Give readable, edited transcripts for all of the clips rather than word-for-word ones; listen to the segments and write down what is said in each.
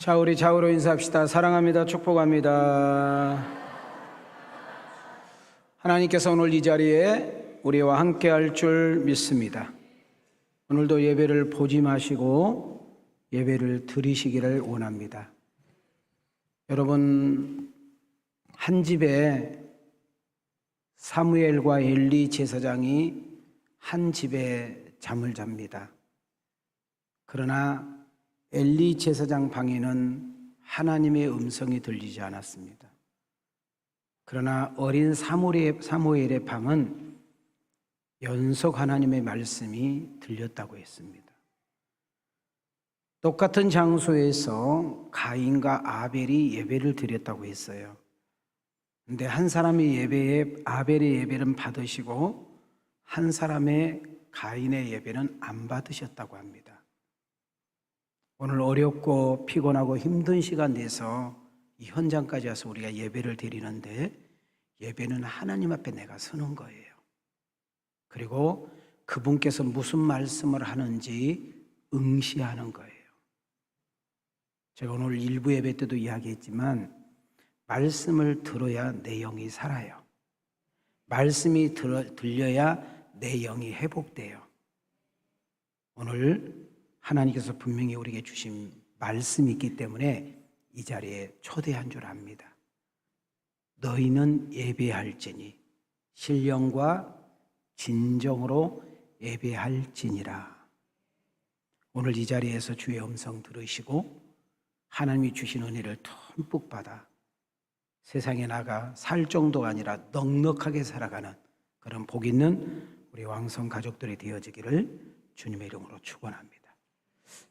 자, 우리 좌우로 인사합시다. 사랑합니다. 축복합니다. 하나님께서 오늘 이 자리에 우리와 함께 할 줄 믿습니다. 오늘도 예배를 보지 마시고 예배를 드리시기를 원합니다. 여러분, 한 집에 사무엘과 엘리 제사장이 한 집에 잠을 잡니다. 그러나 엘리 제사장 방에는 하나님의 음성이 들리지 않았습니다. 그러나 어린 사무엘의 방은 연속 하나님의 말씀이 들렸다고 했습니다. 똑같은 장소에서 가인과 아벨이 예배를 드렸다고 했어요. 그런데 한 사람의 아벨의 예배는 받으시고 한 사람의 가인의 예배는 안 받으셨다고 합니다. 오늘 어렵고 피곤하고 힘든 시간 내서 이 현장까지 와서 우리가 예배를 드리는데 예배는 하나님 앞에 내가 서는 거예요. 그리고 그분께서 무슨 말씀을 하는지 응시하는 거예요. 제가 오늘 일부 예배 때도 이야기했지만 말씀을 들어야 내 영이 살아요. 말씀이 들려야 내 영이 회복돼요. 오늘 하나님께서 분명히 우리에게 주신 말씀이 있기 때문에 이 자리에 초대한 줄 압니다. 너희는 예배할지니 신령과 진정으로 예배할지니라. 오늘 이 자리에서 주의 음성 들으시고 하나님이 주신 은혜를 듬뿍 받아 세상에 나가 살 정도가 아니라 넉넉하게 살아가는 그런 복 있는 우리 왕성 가족들이 되어지기를 주님의 이름으로 축원합니다.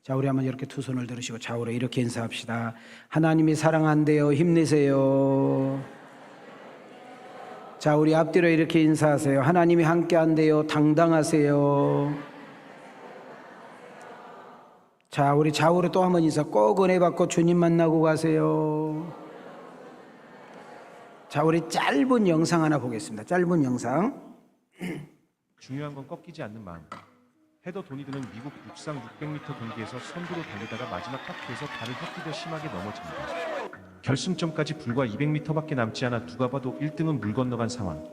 자, 우리 한번 이렇게 두 손을 들으시고 좌우로 이렇게 인사합시다. 하나님이 사랑한대요. 힘내세요. 자, 우리 앞뒤로 이렇게 인사하세요. 하나님이 함께한대요. 당당하세요. 자, 우리 좌우로 또 한번 인사. 꼭 은혜 받고 주님 만나고 가세요. 자, 우리 짧은 영상 하나 보겠습니다. 짧은 영상. 중요한 건 꺾이지 않는 마음. 헤더 돈이 드는 미국 육상 600m 경기에서 선두로 달리다가 마지막 카트에서 발을 헛디뎌 심하게 넘어집니다. 결승점까지 불과 200m밖에 남지 않아 누가 봐도 1등은 물 건너간 상황.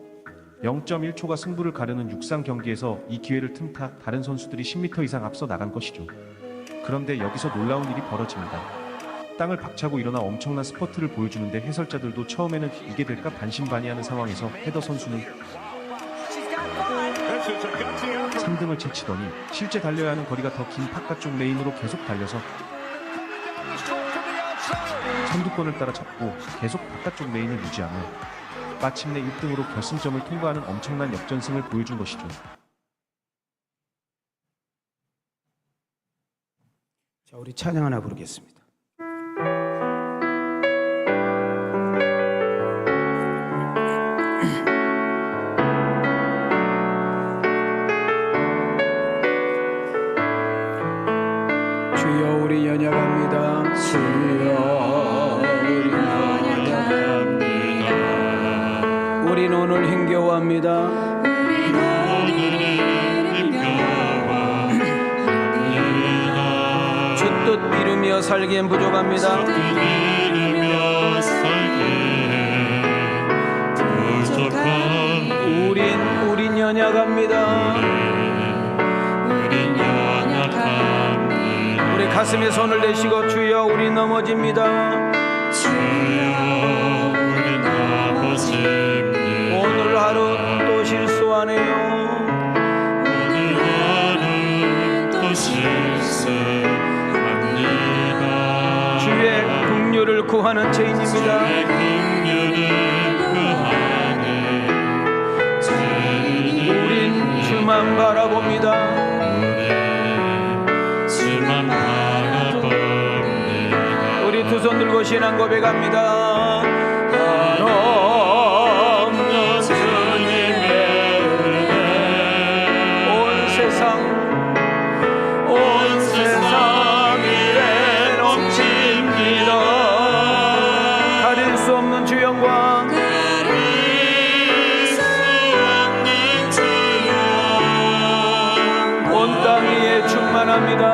0.1초가 승부를 가르는 육상 경기에서 이 기회를 틈타 다른 선수들이 10m 이상 앞서 나간 것이죠. 그런데 여기서 놀라운 일이 벌어집니다. 땅을 박차고 일어나 엄청난 스퍼트를 보여주는데 해설자들도 처음에는 이게 될까 반신반의하는 상황에서 헤더 선수는 3등을 제치더니 실제 달려야 하는 거리가 더 긴 바깥쪽 레인으로 계속 달려서 선두권을 따라잡고 계속 바깥쪽 레인을 유지하며 마침내 1등으로 결승점을 통과하는 엄청난 역전승을 보여준 것이죠. 자, 우리 찬양 하나 부르겠습니다. 주여 우리 연약합니다. 주여 우리 연약합니다. 우린 오늘 힘겨워합니다. 주 뜻 이루며 살기엔 부족합니다. 우린 연약합니다. 우리 가슴에 손을 대시고 주여 우리 넘어집니다. 주여 우리 넘어집니다. 오늘 하루 또 실수하네요. 오늘 하루 또 실수합니다. 주의 긍휼을 구하는 죄인입니다. 주의 긍휼을 구하는 죄인입니다. 우린 주만 바라봅니다. 우리 두 손 들고 신앙 고백합니다. 한없는 주님의 은혜 온 세상 위에 넘칩니다. 가릴 수 없는 주 영광, 온 땅 위에 충만합니다.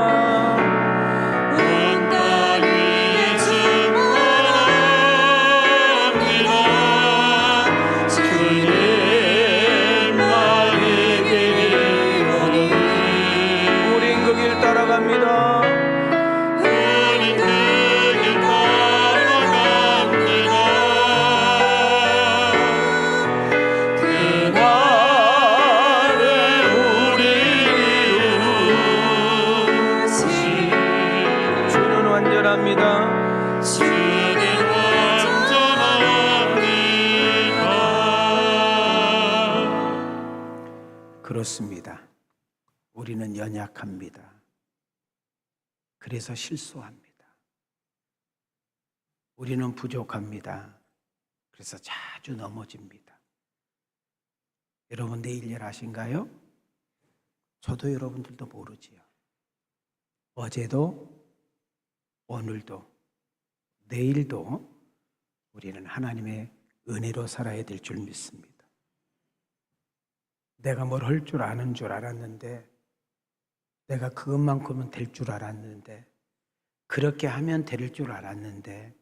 온 땅 위에 그렇습니다. 우리는 연약합니다. 그래서 실수합니다. 우리는 부족합니다. 그래서 자주 넘어집니다. 여러분 내일 일 아신가요? 저도 여러분들도 모르지요. 어제도 오늘도 내일도 우리는 하나님의 은혜로 살아야 될 줄 믿습니다. 내가 뭘 할 줄 아는 줄 알았는데, 내가 그것만큼은 될 줄 알았는데, 그렇게 하면 될 줄 알았는데,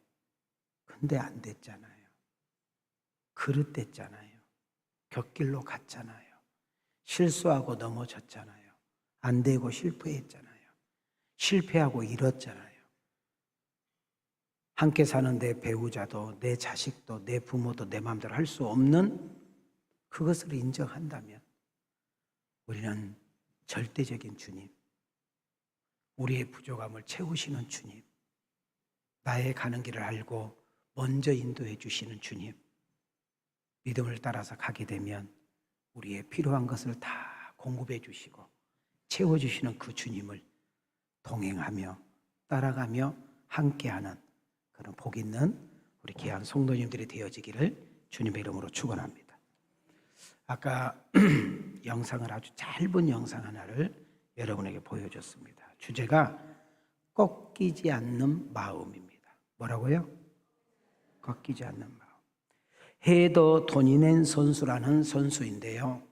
근데 안 됐잖아요. 그릇 됐잖아요. 곁길로 갔잖아요. 실수하고 넘어졌잖아요. 안 되고 실패했잖아요. 실패하고 잃었잖아요. 함께 사는 내 배우자도, 내 자식도, 내 부모도 내 마음대로 할 수 없는 그것을 인정한다면 우리는 절대적인 주님, 우리의 부족함을 채우시는 주님, 나의 가는 길을 알고 먼저 인도해 주시는 주님, 믿음을 따라서 가게 되면 우리의 필요한 것을 다 공급해 주시고 채워주시는 그 주님을 동행하며 따라가며 함께하는 그런 복 있는 우리 귀한 성도님들이 되어지기를 주님의 이름으로 축원합니다. 아까 영상을, 아주 짧은 영상 하나를 여러분에게 보여줬습니다. 주제가 꺾이지 않는 마음입니다. 뭐라고요? 꺾이지 않는 마음. 헤더 도니넨 선수라는 선수인데요.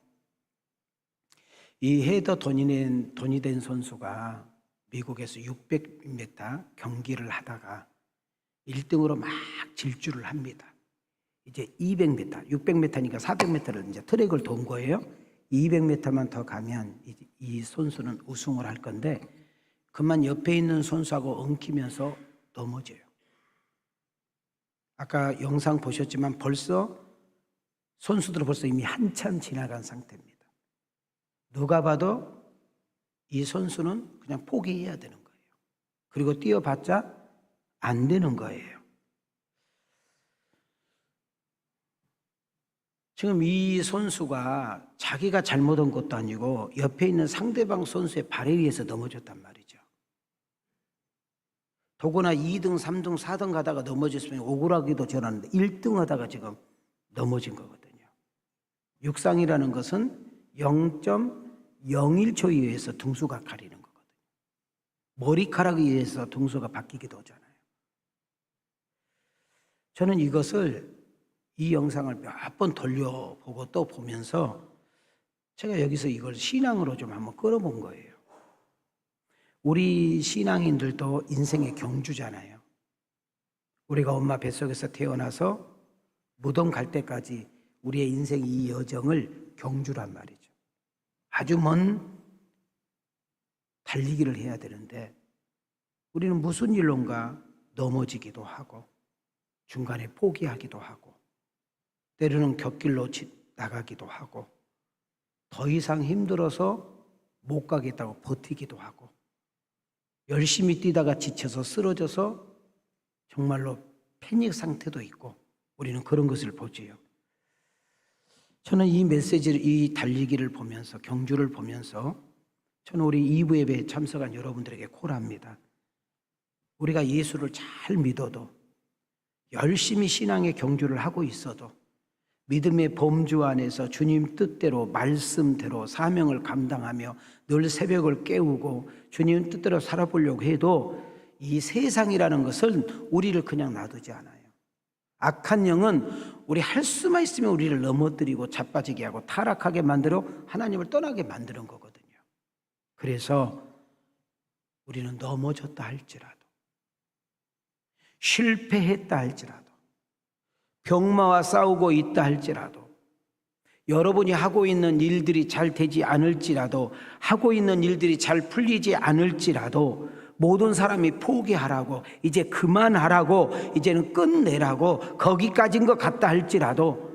이 헤더 도니넨 선수가 미국에서 600m 경기를 하다가 1등으로 막 질주를 합니다. 이제 200m, 600m니까 400m를 이제 트랙을 돈 거예요. 200m만 더 가면 이 선수는 우승을 할 건데, 그만 옆에 있는 선수하고 엉키면서 넘어져요. 아까 영상 보셨지만 선수들은 벌써 이미 한참 지나간 상태입니다. 누가 봐도 이 선수는 그냥 포기해야 되는 거예요. 그리고 뛰어봤자 안 되는 거예요. 지금 이 선수가 자기가 잘못한 것도 아니고 옆에 있는 상대방 선수의 발에 의해서 넘어졌단 말이죠. 더구나 2등, 3등, 4등 가다가 넘어졌으면 억울하기도 전하는데 1등 하다가 지금 넘어진 거거든요. 육상이라는 것은 0.01초에 의해서 등수가 가리는 거거든요. 머리카락에 의해서 등수가 바뀌기도 하잖아요. 저는 이 영상을 몇 번 돌려보고 또 보면서 제가 여기서 이걸 신앙으로 좀 한번 끌어본 거예요. 우리 신앙인들도 인생의 경주잖아요. 우리가 엄마 뱃속에서 태어나서 무덤 갈 때까지 우리의 인생 이 여정을 경주란 말이죠. 아주 먼 달리기를 해야 되는데 우리는 무슨 일론가 넘어지기도 하고 중간에 포기하기도 하고 때로는 곁길로 나가기도 하고 더 이상 힘들어서 못 가겠다고 버티기도 하고 열심히 뛰다가 지쳐서 쓰러져서 정말로 패닉 상태도 있고 우리는 그런 것을 보지요. 저는 이 메시지를, 이 달리기를 보면서, 경주를 보면서 저는 우리 2부 예배에 참석한 여러분들에게 콜합니다. 우리가 예수를 잘 믿어도 열심히 신앙의 경주를 하고 있어도 믿음의 범주 안에서 주님 뜻대로 말씀대로 사명을 감당하며 늘 새벽을 깨우고 주님 뜻대로 살아보려고 해도 이 세상이라는 것은 우리를 그냥 놔두지 않아요. 악한 영은 우리 할 수만 있으면 우리를 넘어뜨리고 자빠지게 하고 타락하게 만들어 하나님을 떠나게 만드는 거거든요. 그래서 우리는 넘어졌다 할지라도 실패했다 할지라도 병마와 싸우고 있다 할지라도 여러분이 하고 있는 일들이 잘 되지 않을지라도 하고 있는 일들이 잘 풀리지 않을지라도 모든 사람이 포기하라고 이제 그만하라고 이제는 끝내라고 거기까지인 것 같다 할지라도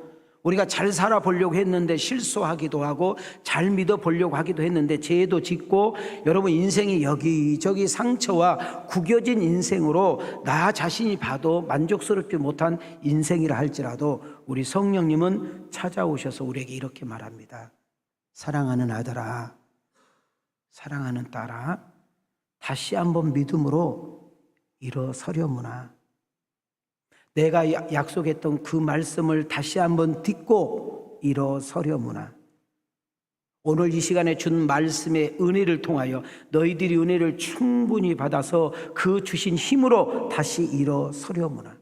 우리가 잘 살아보려고 했는데 실수하기도 하고 잘 믿어보려고 하기도 했는데 죄도 짓고 여러분 인생이 여기저기 상처와 구겨진 인생으로 나 자신이 봐도 만족스럽지 못한 인생이라 할지라도 우리 성령님은 찾아오셔서 우리에게 이렇게 말합니다. 사랑하는 아들아, 사랑하는 딸아, 다시 한번 믿음으로 일어서려무나. 내가 약속했던 그 말씀을 다시 한번 듣고 일어서려무나. 오늘 이 시간에 준 말씀의 은혜를 통하여 너희들이 은혜를 충분히 받아서 그 주신 힘으로 다시 일어서려무나.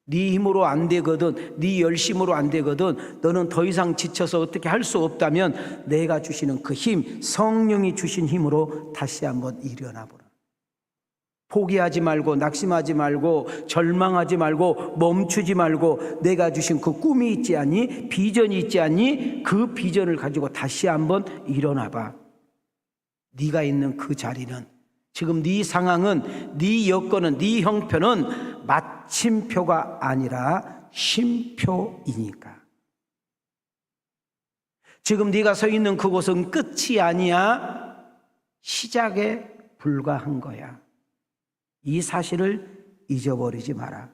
네 힘으로 안 되거든, 네 열심으로 안 되거든, 너는 더 이상 지쳐서 어떻게 할 수 없다면 내가 주시는 그 힘, 성령이 주신 힘으로 다시 한번 일어나 보라. 포기하지 말고, 낙심하지 말고, 절망하지 말고, 멈추지 말고, 내가 주신 그 꿈이 있지 않니? 비전이 있지 않니? 그 비전을 가지고 다시 한번 일어나 봐. 네가 있는 그 자리는, 지금 네 상황은, 네 여건은, 네 형편은 마침표가 아니라 쉼표이니까. 지금 네가 서 있는 그곳은 끝이 아니야, 시작에 불과한 거야. 이 사실을 잊어버리지 마라.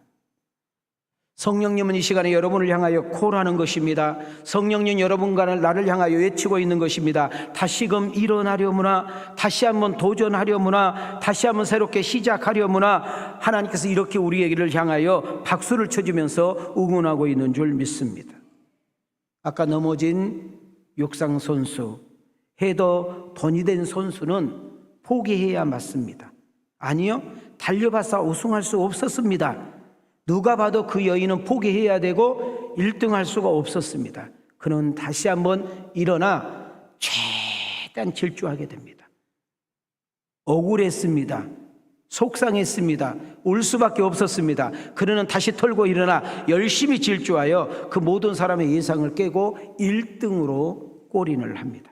성령님은 이 시간에 여러분을 향하여 콜하는 것입니다. 성령님 여러분과 나를 향하여 외치고 있는 것입니다. 다시금 일어나려무나, 다시 한번 도전하려무나, 다시 한번 새롭게 시작하려무나. 하나님께서 이렇게 우리에게를 향하여 박수를 쳐주면서 응원하고 있는 줄 믿습니다. 아까 넘어진 육상 선수, 헤더 돈이 된 선수는 포기해야 맞습니다. 아니요, 달려봐서 우승할 수 없었습니다. 누가 봐도 그 여인은 포기해야 되고 1등할 수가 없었습니다. 그는 다시 한번 일어나 최대한 질주하게 됩니다. 억울했습니다. 속상했습니다. 울 수밖에 없었습니다. 그는 다시 털고 일어나 열심히 질주하여 그 모든 사람의 예상을 깨고 1등으로 골인을 합니다.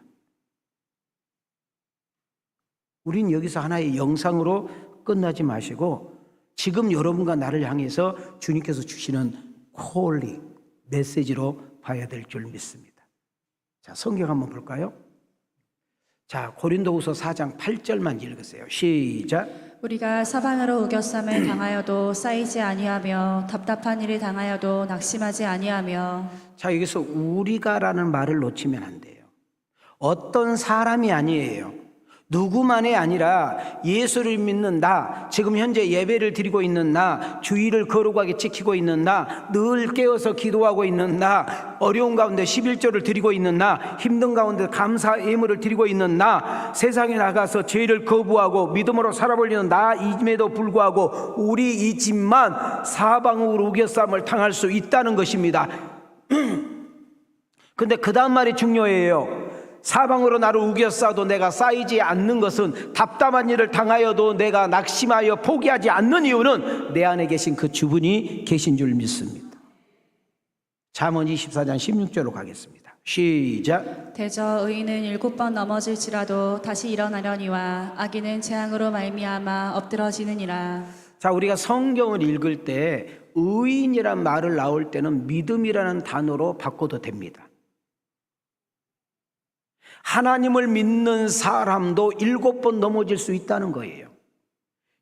우린 여기서 하나의 영상으로 끝나지 마시고 지금 여러분과 나를 향해서 주님께서 주시는 콜링, 메시지로 봐야 될 줄 믿습니다. 자, 성경 한번 볼까요? 자, 고린도후서 4장 8절만 읽으세요. 시작. 우리가 사방으로 우겨쌈을 당하여도 쌓이지 아니하며 답답한 일을 당하여도 낙심하지 아니하며. 자, 여기서 우리가라는 말을 놓치면 안 돼요. 어떤 사람이 아니에요. 누구만이 아니라 예수를 믿는 나, 지금 현재 예배를 드리고 있는 나, 주의를 거룩하게 지키고 있는 나, 늘 깨어서 기도하고 있는 나, 어려운 가운데 11조를 드리고 있는 나, 힘든 가운데 감사 예물을 드리고 있는 나, 세상에 나가서 죄를 거부하고 믿음으로 살아보려는 나임에도 불구하고 우리 이 집만 사방으로 우겨쌈을 당할 수 있다는 것입니다. 근데 그 다음 말이 중요해요. 사방으로 나를 우겨싸도 내가 쌓이지 않는 것은, 답답한 일을 당하여도 내가 낙심하여 포기하지 않는 이유는 내 안에 계신 그 주분이 계신 줄 믿습니다. 잠언 24장 16절로 가겠습니다. 시작. 대저 의인은 7번 넘어질지라도 다시 일어나려니와 악인은 재앙으로 말미암아 엎드러지느니라. 자, 우리가 성경을 읽을 때 의인이란 말을 나올 때는 믿음이라는 단어로 바꿔도 됩니다. 하나님을 믿는 사람도 7번 넘어질 수 있다는 거예요.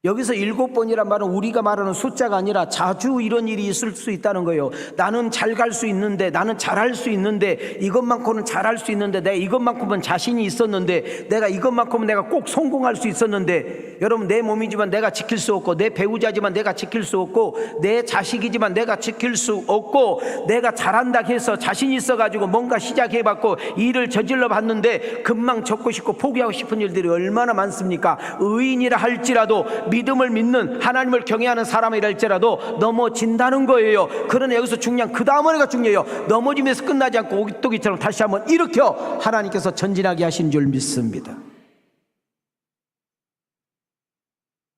여기서 7번이란 말은 우리가 말하는 숫자가 아니라 자주 이런 일이 있을 수 있다는 거예요. 나는 잘 갈 수 있는데, 나는 잘할 수 있는데, 이것만큼은 잘할 수 있는데, 내가 이것만큼은 자신이 있었는데, 내가 이것만큼은 내가 꼭 성공할 수 있었는데, 여러분, 내 몸이지만 내가 지킬 수 없고, 내 배우자지만 내가 지킬 수 없고, 내 자식이지만 내가 지킬 수 없고, 내가 잘한다 해서 자신 있어가지고 뭔가 시작해봤고 일을 저질러 봤는데 금방 접고 싶고 포기하고 싶은 일들이 얼마나 많습니까? 의인이라 할지라도, 믿음을 믿는 하나님을 경외하는 사람이라 할지라도 넘어진다는 거예요. 그러나 여기서 중요한 그 다음 은혜가 중요해요. 넘어지면서 끝나지 않고 오기토기처럼 다시 한번 일으켜 하나님께서 전진하게 하신 줄 믿습니다.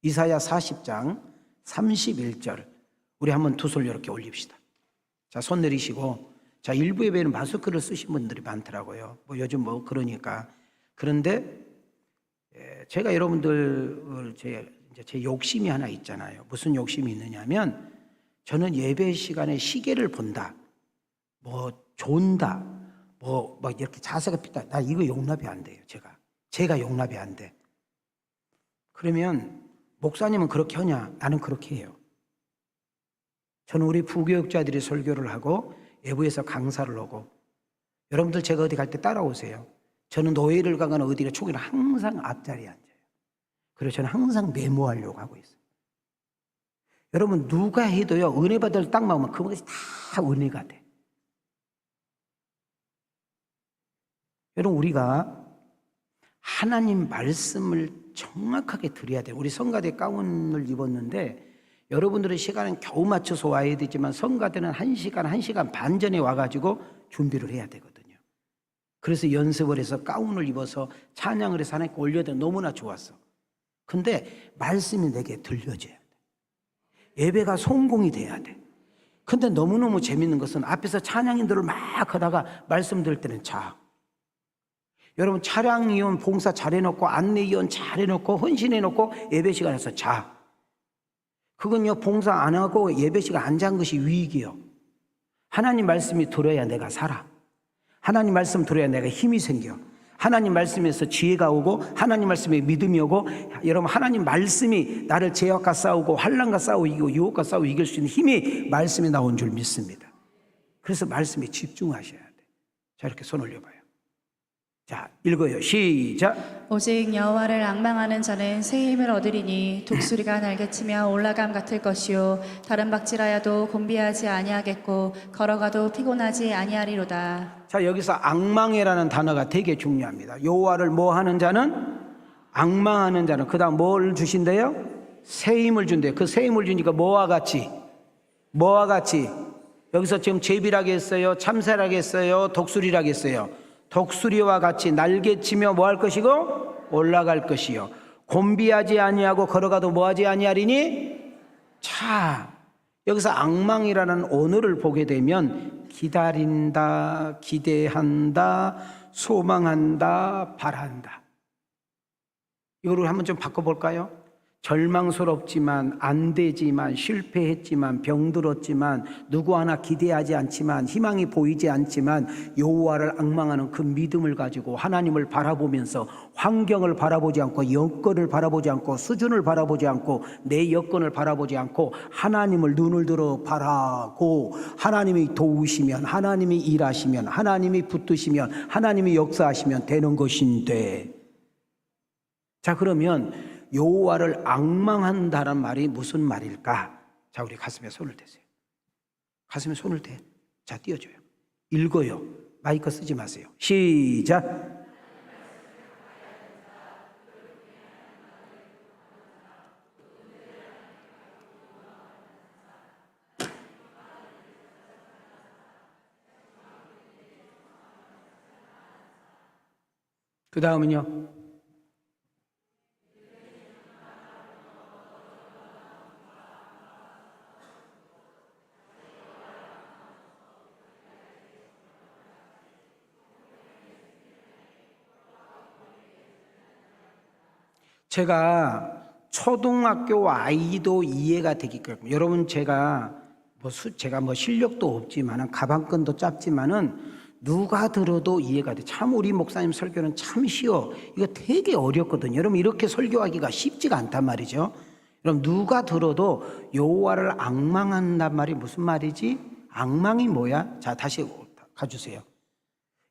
이사야 40장 31절 우리 한번 두 손 이렇게 올립시다. 자, 손 내리시고, 자, 일부 예배는 마스크를 쓰신 분들이 많더라고요. 뭐 요즘 뭐 그러니까. 그런데 제가 여러분들 제 욕심이 하나 있잖아요. 무슨 욕심이 있느냐면, 저는 예배 시간에 시계를 본다, 뭐 존다, 뭐 막 이렇게 자세가 삐딱, 나 이거 용납이 안 돼요. 제가 용납이 안 돼. 그러면 목사님은 그렇게 하냐? 나는 그렇게 해요. 저는 우리 부교육자들이 설교를 하고 외부에서 강사를 하고, 여러분들 제가 어디 갈 때 따라오세요. 저는 노예를 가거나 어디를 초기는 항상 앞자리에 앉아요. 그래서 저는 항상 메모하려고 하고 있어요. 여러분 누가 해도요 은혜 받을 딱 마음은 그것이 다 은혜가 돼. 여러분 우리가 하나님 말씀을 정확하게 드려야 돼요. 우리 성가대 가운을 입었는데 여러분들의 시간은 겨우 맞춰서 와야 되지만 성가대는 1시간 반 전에 와가지고 준비를 해야 되거든요. 그래서 연습을 해서 가운을 입어서 찬양을 해서 하나님께 올려야 돼. 너무나 좋았어. 근데 말씀이 내게 들려져야 돼. 예배가 성공이 돼야 돼. 근데 너무너무 재밌는 것은 앞에서 찬양인들을 막 하다가 말씀 들을 때는 자. 여러분 차량위원 봉사 잘해놓고 안내위원 잘해놓고 헌신해놓고 예배 시간에서 자. 그건요 봉사 안 하고 예배 시간 안 잔 것이 위익이요. 하나님 말씀이 들어야 내가 살아. 하나님 말씀 들어야 내가 힘이 생겨. 하나님 말씀에서 지혜가 오고 하나님 말씀에 믿음이 오고 여러분 하나님 말씀이 나를 죄악과 싸우고 환난과 싸우고 이기고 유혹과 싸우고 이길 수 있는 힘이 말씀에 나온 줄 믿습니다. 그래서 말씀에 집중하셔야 돼. 자 이렇게 손 올려봐요. 자 읽어요. 시작. 오직 여호와를 앙망하는 자는 새 힘을 얻으리니 독수리가 날개치며 올라감 같을 것이요 다른 박질하여도 곤비하지 아니하겠고 걸어가도 피곤하지 아니하리로다. 자 여기서 앙망해라는 단어가 되게 중요합니다. 여호와를 뭐 하는 자는 앙망하는 자는 그 다음 뭘 주신대요? 새 힘을 준대요. 그 새 힘을 주니까 뭐와 같이 여기서 지금 제비라고 했어요, 참새라고 했어요, 독수리라고 했어요. 독수리와 같이 날개치며 뭐 할 것이고 올라갈 것이요 곤비하지 아니하고 걸어가도 뭐하지 아니하리니. 자 여기서 앙망이라는 언어를 보게 되면 기다린다, 기대한다, 소망한다, 바란다. 이거를 한번 좀 바꿔볼까요? 절망스럽지만 안 되지만 실패했지만 병들었지만 누구 하나 기대하지 않지만 희망이 보이지 않지만 여호와를 앙망하는 그 믿음을 가지고 하나님을 바라보면서 환경을 바라보지 않고 여건을 바라보지 않고 수준을 바라보지 않고 내 여건을 바라보지 않고 하나님을 눈을 들어 바라고 하나님이 도우시면 하나님이 일하시면 하나님이 붙드시면 하나님이 역사하시면 되는 것인데. 자 그러면 여호와를 앙망한다는 말이 무슨 말일까? 자 우리 가슴에 손을 대세요. 가슴에 손을 대. 자 띄워줘요. 읽어요. 마이크 쓰지 마세요. 시작. 그 다음은요. 제가 초등학교 아이도 이해가 되게끔 여러분 제가 뭐 실력도 없지만은 가방끈도 짧지만은 누가 들어도 이해가 돼. 참 우리 목사님 설교는 참 쉬워. 이거 되게 어렵거든요. 여러분 이렇게 설교하기가 쉽지가 않단 말이죠. 여러분 누가 들어도 여호와를 앙망한단 말이 무슨 말이지? 앙망이 뭐야? 자 다시 가주세요.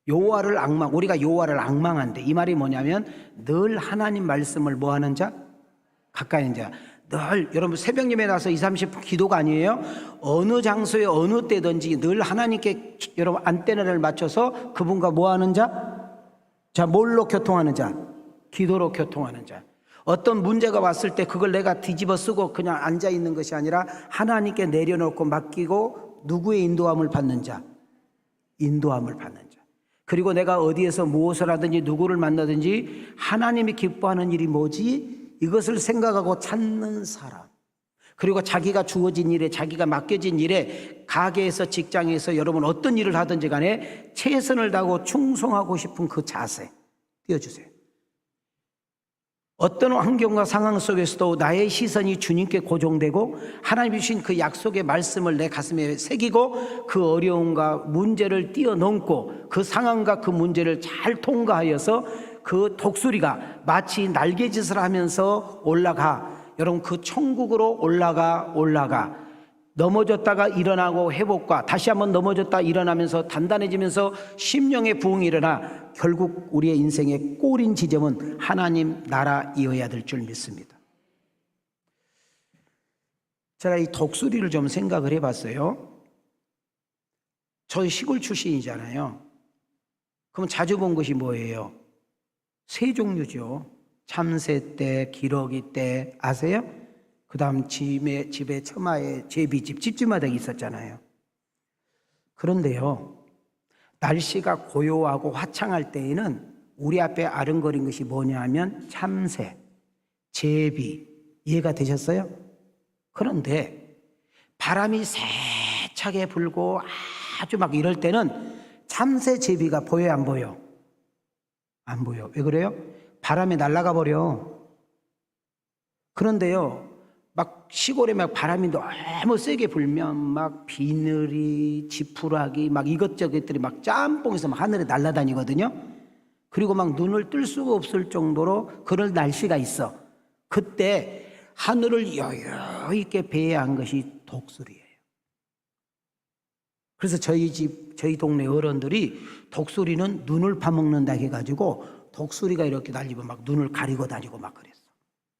여호와를 앙망, 우리가 여호와를 앙망한데 이 말이 뭐냐면 늘 하나님 말씀을 뭐 하는 자? 가까이 있는 자. 늘 여러분 새벽 예배 나서 20-30분 기도가 아니에요. 어느 장소에 어느 때든지 늘 하나님께 여러분 안테나를 맞춰서 그분과 뭐 하는 자? 자 뭘로 교통하는 자? 기도로 교통하는 자. 어떤 문제가 왔을 때 그걸 내가 뒤집어 쓰고 그냥 앉아 있는 것이 아니라 하나님께 내려놓고 맡기고 누구의 인도함을 받는 자? 인도함을 받는 자. 그리고 내가 어디에서 무엇을 하든지 누구를 만나든지 하나님이 기뻐하는 일이 뭐지? 이것을 생각하고 찾는 사람. 그리고 자기가 주어진 일에 자기가 맡겨진 일에 가게에서 직장에서 여러분 어떤 일을 하든지 간에 최선을 다하고 충성하고 싶은 그 자세 띄워주세요. 어떤 환경과 상황 속에서도 나의 시선이 주님께 고정되고 하나님이 주신 그 약속의 말씀을 내 가슴에 새기고 그 어려움과 문제를 뛰어넘고 그 상황과 그 문제를 잘 통과하여서 그 독수리가 마치 날개짓을 하면서 올라가. 여러분 그 천국으로 올라가 넘어졌다가 일어나고 회복과 다시 한번 넘어졌다 일어나면서 단단해지면서 심령의 부흥이 일어나 결국 우리의 인생의 꼬린 지점은 하나님 나라이어야 될 줄 믿습니다. 제가 이 독수리를 좀 생각을 해봤어요. 저희 시골 출신이잖아요. 그럼 자주 본 것이 뭐예요? 세 종류죠. 참새떼, 기러기떼 아세요? 그 다음 집에 처마에 제비집, 집집마다 있었잖아요. 그런데요, 날씨가 고요하고 화창할 때에는 우리 앞에 아른거린 것이 뭐냐 하면 참새, 제비, 이해가 되셨어요? 그런데 바람이 세차게 불고 아주 막 이럴 때는 참새, 제비가 보여요, 안 보여? 안 보여. 왜 그래요? 바람에 날아가 버려. 그런데요, 막 시골에 막 바람이 너무 세게 불면 막 비늘이, 지푸라기, 막 이것저것들이 막 짬뽕해서 막 하늘에 날아다니거든요. 그리고 막 눈을 뜰 수가 없을 정도로 그럴 날씨가 있어. 그때 하늘을 여유 있게 배회한 것이 독수리예요. 그래서 저희 동네 어른들이 독수리는 눈을 파먹는다 해가지고 독수리가 이렇게 날리면 막 눈을 가리고 다니고 막 그랬어.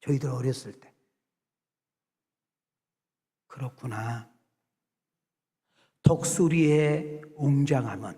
저희들 어렸을 때. 그렇구나. 독수리의 웅장함은,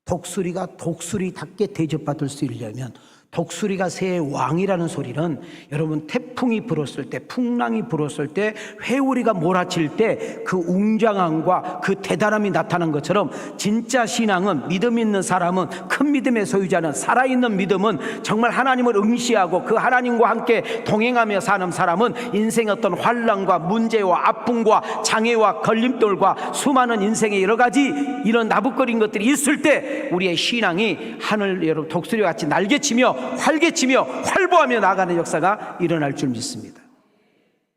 독수리가 독수리답게 대접받을 수 있으려면, 독수리가 새의 왕이라는 소리는 여러분 태풍이 불었을 때, 풍랑이 불었을 때, 회오리가 몰아칠 때 그 웅장함과 그 대단함이 나타난 것처럼 진짜 신앙은, 믿음 있는 사람은, 큰 믿음의 소유자는, 살아있는 믿음은 정말 하나님을 응시하고 그 하나님과 함께 동행하며 사는 사람은 인생의 어떤 환난과 문제와 아픔과 장애와 걸림돌과 수많은 인생의 여러 가지 이런 나부거린 것들이 있을 때 우리의 신앙이 하늘 여러분 독수리와 같이 날개치며 활개치며 활보하며 나가는 역사가 일어날 줄 믿습니다.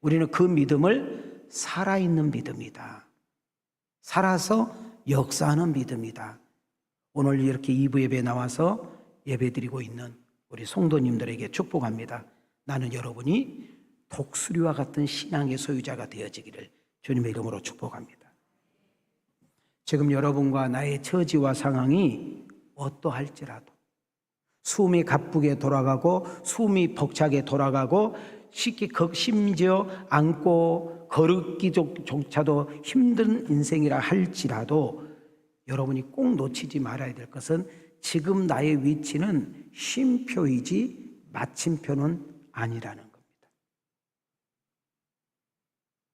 우리는 그 믿음을 살아있는 믿음이다. 살아서 역사하는 믿음이다. 오늘 이렇게 2부 예배에 나와서 예배드리고 있는 우리 성도님들에게 축복합니다. 나는 여러분이 독수리와 같은 신앙의 소유자가 되어지기를 주님의 이름으로 축복합니다. 지금 여러분과 나의 처지와 상황이 어떠할지라도, 숨이 가쁘게 돌아가고 숨이 벅차게 돌아가고 심지어 앉고 걸었기조차도 힘든 인생이라 할지라도 여러분이 꼭 놓치지 말아야 될 것은 지금 나의 위치는 쉼표이지 마침표는 아니라는 겁니다.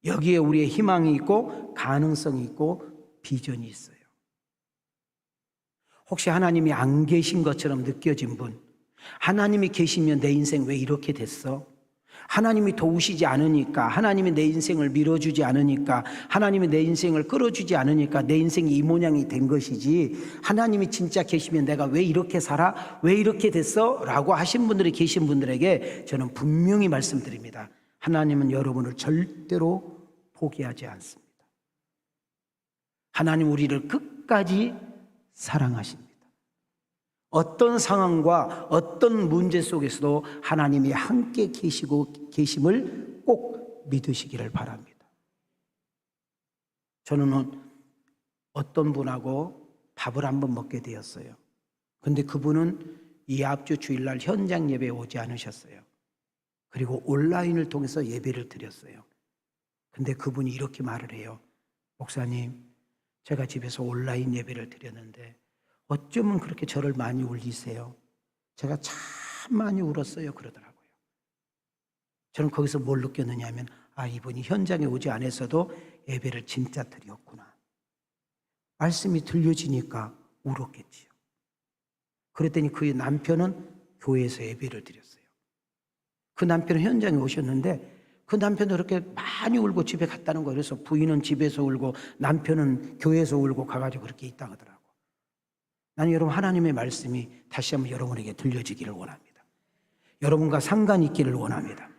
여기에 우리의 희망이 있고 가능성이 있고 비전이 있어요. 혹시 하나님이 안 계신 것처럼 느껴진 분, 하나님이 계시면 내 인생 왜 이렇게 됐어? 하나님이 도우시지 않으니까, 하나님이 내 인생을 밀어주지 않으니까, 하나님이 내 인생을 끌어주지 않으니까 내 인생이 이 모양이 된 것이지, 하나님이 진짜 계시면 내가 왜 이렇게 살아? 왜 이렇게 됐어? 라고 하신 분들이 계신 분들에게 저는 분명히 말씀드립니다. 하나님은 여러분을 절대로 포기하지 않습니다. 하나님 우리를 끝까지 사랑하십니다. 어떤 상황과 어떤 문제 속에서도 하나님이 함께 계심을 꼭 믿으시기를 바랍니다. 저는 어떤 분하고 밥을 한번 먹게 되었어요. 근데 그분은 이 앞주 주일날 현장 예배에 오지 않으셨어요. 그리고 온라인을 통해서 예배를 드렸어요. 근데 그분이 이렇게 말을 해요. 목사님, 제가 집에서 온라인 예배를 드렸는데 어쩌면 그렇게 저를 많이 울리세요? 제가 참 많이 울었어요. 그러더라고요. 저는 거기서 뭘 느꼈느냐 하면, 이분이 현장에 오지 않았어도 예배를 진짜 드렸구나. 말씀이 들려지니까 울었겠지요. 그랬더니 그 남편은 교회에서 예배를 드렸어요. 그 남편은 현장에 오셨는데 그 남편도 그렇게 많이 울고 집에 갔다는 거예요. 그래서 부인은 집에서 울고 남편은 교회에서 울고 가가지고 그렇게 있다 하더라고요. 나는 여러분 하나님의 말씀이 다시 한번 여러분에게 들려지기를 원합니다. 여러분과 상관 있기를 원합니다.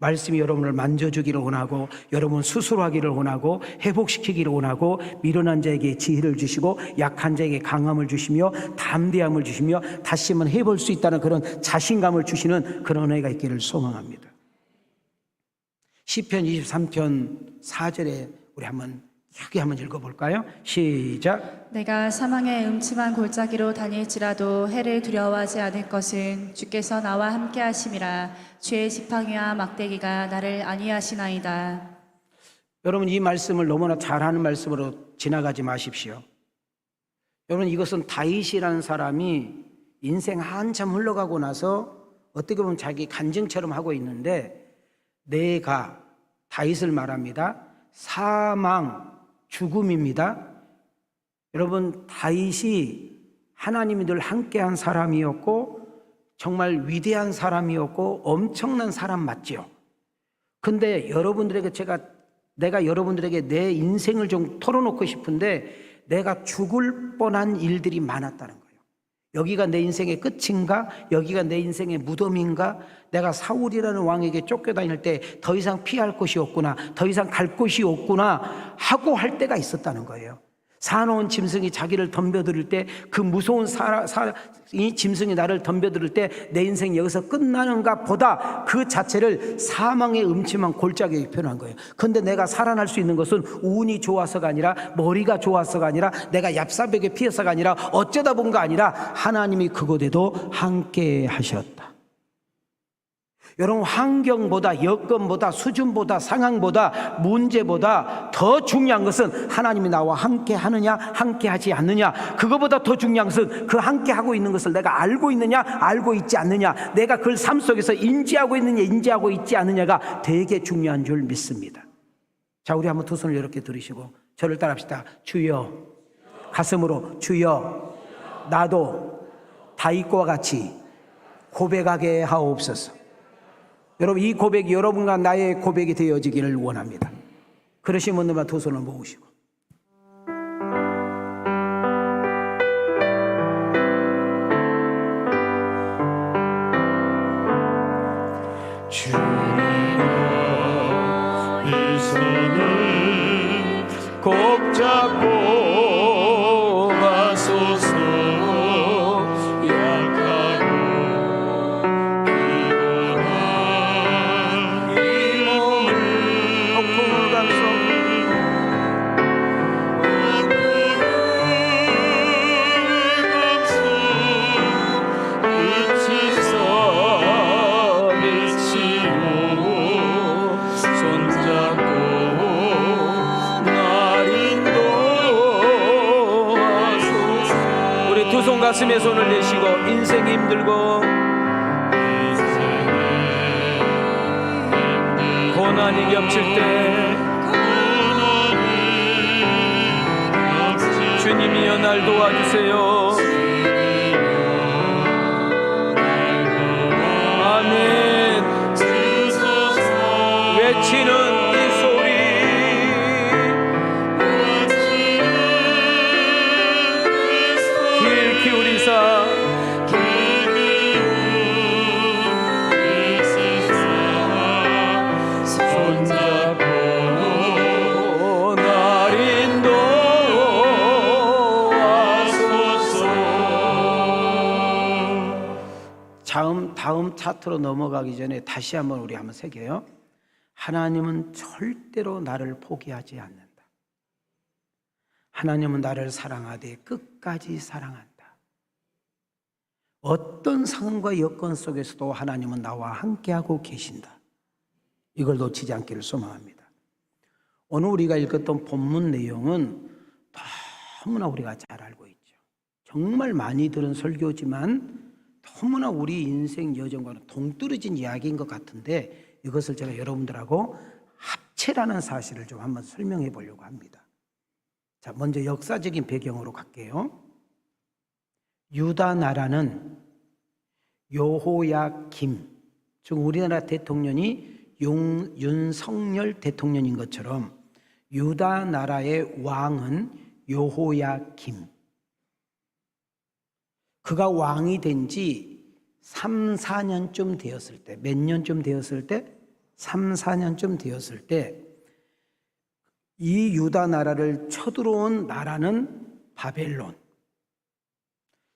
말씀이 여러분을 만져주기를 원하고, 여러분 스스로하기를 원하고, 회복시키기를 원하고, 미련한 자에게 지혜를 주시고 약한 자에게 강함을 주시며 담대함을 주시며 다시 한번 해볼 수 있다는 그런 자신감을 주시는 그런 은혜가 있기를 소망합니다. 시편 23편 4절에 우리 한번 크게 한번 읽어볼까요? 시작. 내가 사망의 음침한 골짜기로 다닐지라도 해를 두려워하지 않을 것은 주께서 나와 함께 하심이라. 주의 지팡이와 막대기가 나를 안위하시나이다. 여러분, 이 말씀을 너무나 잘하는 말씀으로 지나가지 마십시오. 여러분, 이것은 다윗이라는 사람이 인생 한참 흘러가고 나서 어떻게 보면 자기 간증처럼 하고 있는데, 내가 다윗을 말합니다. 사망, 죽음입니다. 여러분, 다윗이 하나님이 늘 함께한 사람이었고 정말 위대한 사람이었고 엄청난 사람 맞죠? 근데 여러분들에게 내가 여러분들에게 내 인생을 좀 털어놓고 싶은데, 내가 죽을 뻔한 일들이 많았다는 거예요. 여기가 내 인생의 끝인가? 여기가 내 인생의 무덤인가? 내가 사울이라는 왕에게 쫓겨다닐 때 더 이상 피할 곳이 없구나, 더 이상 갈 곳이 없구나 하고 할 때가 있었다는 거예요. 사나운 짐승이 자기를 덤벼들을 때, 그 무서운 이 짐승이 나를 덤벼들을 때 내 인생이 여기서 끝나는가 보다 그 자체를 사망의 음침한 골짜기에 표현한 거예요. 그런데 내가 살아날 수 있는 것은 운이 좋아서가 아니라, 머리가 좋아서가 아니라, 내가 얍사벽에 피어서가 아니라, 어쩌다 본가 아니라 하나님이 그곳에도 함께 하셨다. 여러분, 환경보다, 여건보다, 수준보다, 상황보다, 문제보다 더 중요한 것은 하나님이 나와 함께 하느냐, 함께 하지 않느냐. 그거보다 더 중요한 것은 그 함께 하고 있는 것을 내가 알고 있느냐, 알고 있지 않느냐, 내가 그걸 삶 속에서 인지하고 있느냐, 인지하고 있지 않느냐가 되게 중요한 줄 믿습니다. 자, 우리 한번 두 손을 이렇게 들으시고 저를 따라합시다. 주여, 가슴으로 주여, 나도 다윗과 같이 고백하게 하옵소서. 여러분, 이 고백이 여러분과 나의 고백이 되어지기를 원합니다. 그러신 분들만 두 손을 모으시고, 주님아 이 손을 꼭 잡고 가소서. 약하고 피곤한 이 몸을 폭풍을 감싸 가슴에 손을 내시고, 인생이 힘들고 고난이 겹칠 때 주님이여 날 도와주세요. 아멘. 외치는 이 소리, 귀 기울이사 손잡고 날 인도하소서. 다음 차트로 넘어가기 전에 다시 한번 우리 한번 새겨요. 하나님은 절대로 나를 포기하지 않는다. 하나님은 나를 사랑하되 끝까지 사랑한다. 어떤 상황과 여건 속에서도 하나님은 나와 함께하고 계신다. 이걸 놓치지 않기를 소망합니다. 오늘 우리가 읽었던 본문 내용은 너무나 우리가 잘 알고 있죠. 정말 많이 들은 설교지만 너무나 우리 인생 여정과는 동떨어진 이야기인 것 같은데, 이것을 제가 여러분들하고 합체라는 사실을 좀 한번 설명해 보려고 합니다. 자, 먼저 역사적인 배경으로 갈게요. 유다 나라는 여호야김, 즉 우리나라 대통령이 윤석열 대통령인 것처럼 유다 나라의 왕은 여호야김. 그가 왕이 된 지 3, 4년쯤 되었을 때, 몇 년쯤 되었을 때? 3, 4년쯤 되었을 때, 이 유다 나라를 쳐들어온 나라는 바벨론,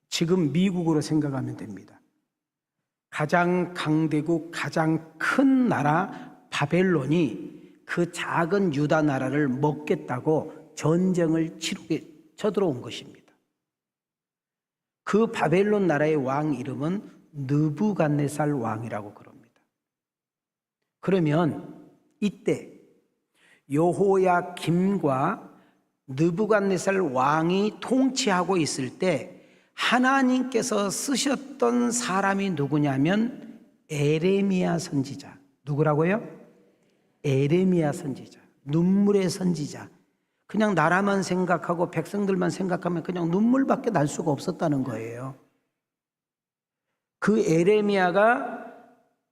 지금 미국으로 생각하면 됩니다. 가장 강대국, 가장 큰 나라 바벨론이 그 작은 유다 나라를 먹겠다고 전쟁을 치르게 쳐들어온 것입니다. 그 바벨론 나라의 왕 이름은 느부갓네살 왕이라고 그럽니다. 그러면 이때 여호야김과 느부갓네살 왕이 통치하고 있을 때 하나님께서 쓰셨던 사람이 누구냐면 에레미야 선지자. 누구라고요? 에레미야 선지자. 눈물의 선지자. 그냥 나라만 생각하고 백성들만 생각하면 그냥 눈물밖에 날 수가 없었다는 거예요. 그 에레미야가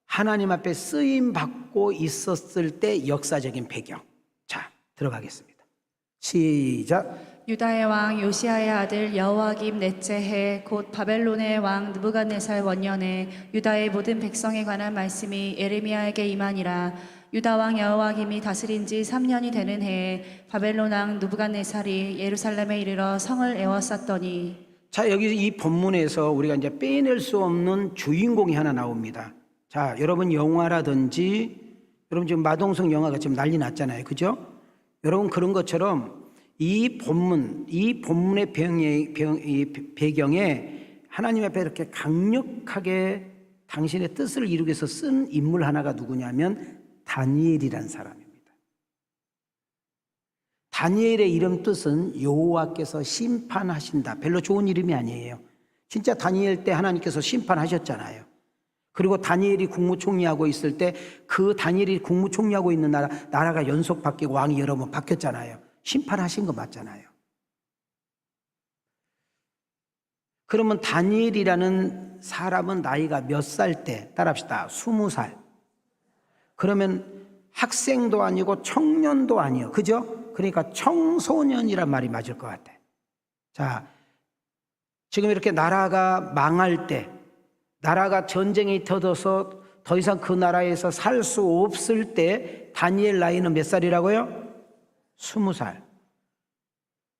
하나님 앞에 쓰임 받고 있었을 때 역사적인 배경. 자, 들어가겠습니다. 시작. 유다의 왕 요시야의 아들 여호와김 넷째 해 곧 바벨론의 왕 느부갓네살 원년에 유다의 모든 백성에 관한 말씀이 에레미야에게 임하니라. 유다 왕 여호와김이 다스린 지 3년이 되는 해에 바벨론 왕 느부갓네살이 예루살렘에 이르러 성을 에워쌌더니. 자, 여기 이 본문에서 우리가 이제 빼낼 수 없는 주인공이 하나 나옵니다. 자, 여러분 영화라든지 여러분 지금 마동석 영화가 지금 난리 났잖아요. 그죠? 여러분 그런 것처럼 이 본문의 배경에 하나님 앞에 이렇게 강력하게 당신의 뜻을 이루기 위해서 쓴 인물 하나가 누구냐면 다니엘이라는 사람입니다. 다니엘의 이름 뜻은 여호와께서 심판하신다. 별로 좋은 이름이 아니에요. 진짜 다니엘 때 하나님께서 심판하셨잖아요. 그리고 다니엘이 국무총리하고 있을 때 그 다니엘이 국무총리하고 있는 나라가 연속 바뀌고 왕이 여러 번 바뀌었잖아요. 심판하신 거 맞잖아요. 그러면 다니엘이라는 사람은 나이가 몇 살 때? 따라합시다. 20살. 그러면 학생도 아니고 청년도 아니에요. 그죠? 그러니까 청소년이란 말이 맞을 것 같아. 자, 지금 이렇게 나라가 망할 때, 나라가 전쟁이 터져서 더 이상 그 나라에서 살 수 없을 때 다니엘 나이는 몇 살이라고요? 20살.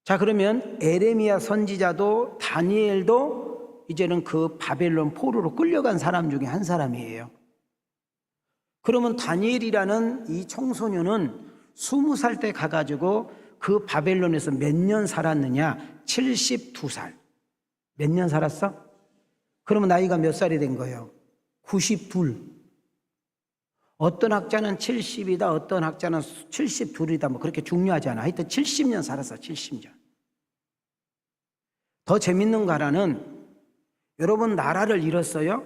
자, 그러면 에레미야 선지자도 다니엘도 이제는 그 바벨론 포로로 끌려간 사람 중에 한 사람이에요. 그러면 다니엘이라는 이 청소년은 20살 때 가가지고 그 바벨론에서 몇 년 살았느냐? 72살. 몇 년 살았어? 그러면 나이가 몇 살이 된 거예요? 92. 어떤 학자는 70이다, 어떤 학자는 72이다, 뭐 그렇게 중요하지 않아. 하여튼 70년 살았어, 70년. 더 재밌는 거 하나는 여러분 나라를 잃었어요?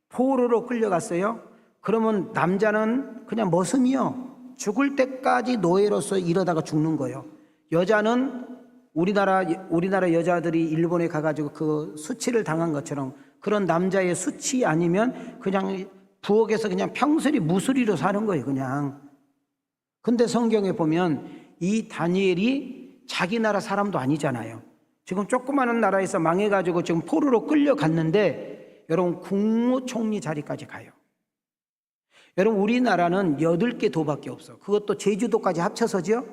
포로로 끌려갔어요? 그러면 남자는 그냥 머슴이요. 죽을 때까지 노예로서 이러다가 죽는 거예요. 여자는 우리나라 여자들이 일본에 가가지고 그 수치를 당한 것처럼 그런 남자의 수치 아니면 그냥 부엌에서 그냥 평소리 무수리로 사는 거예요, 그냥. 근데 성경에 보면 이 다니엘이 자기 나라 사람도 아니잖아요. 지금 조그마한 나라에서 망해가지고 지금 포로로 끌려갔는데 여러분 국무총리 자리까지 가요. 여러분 우리나라는 8개 도밖에 없어. 그것도 제주도까지 합쳐서죠.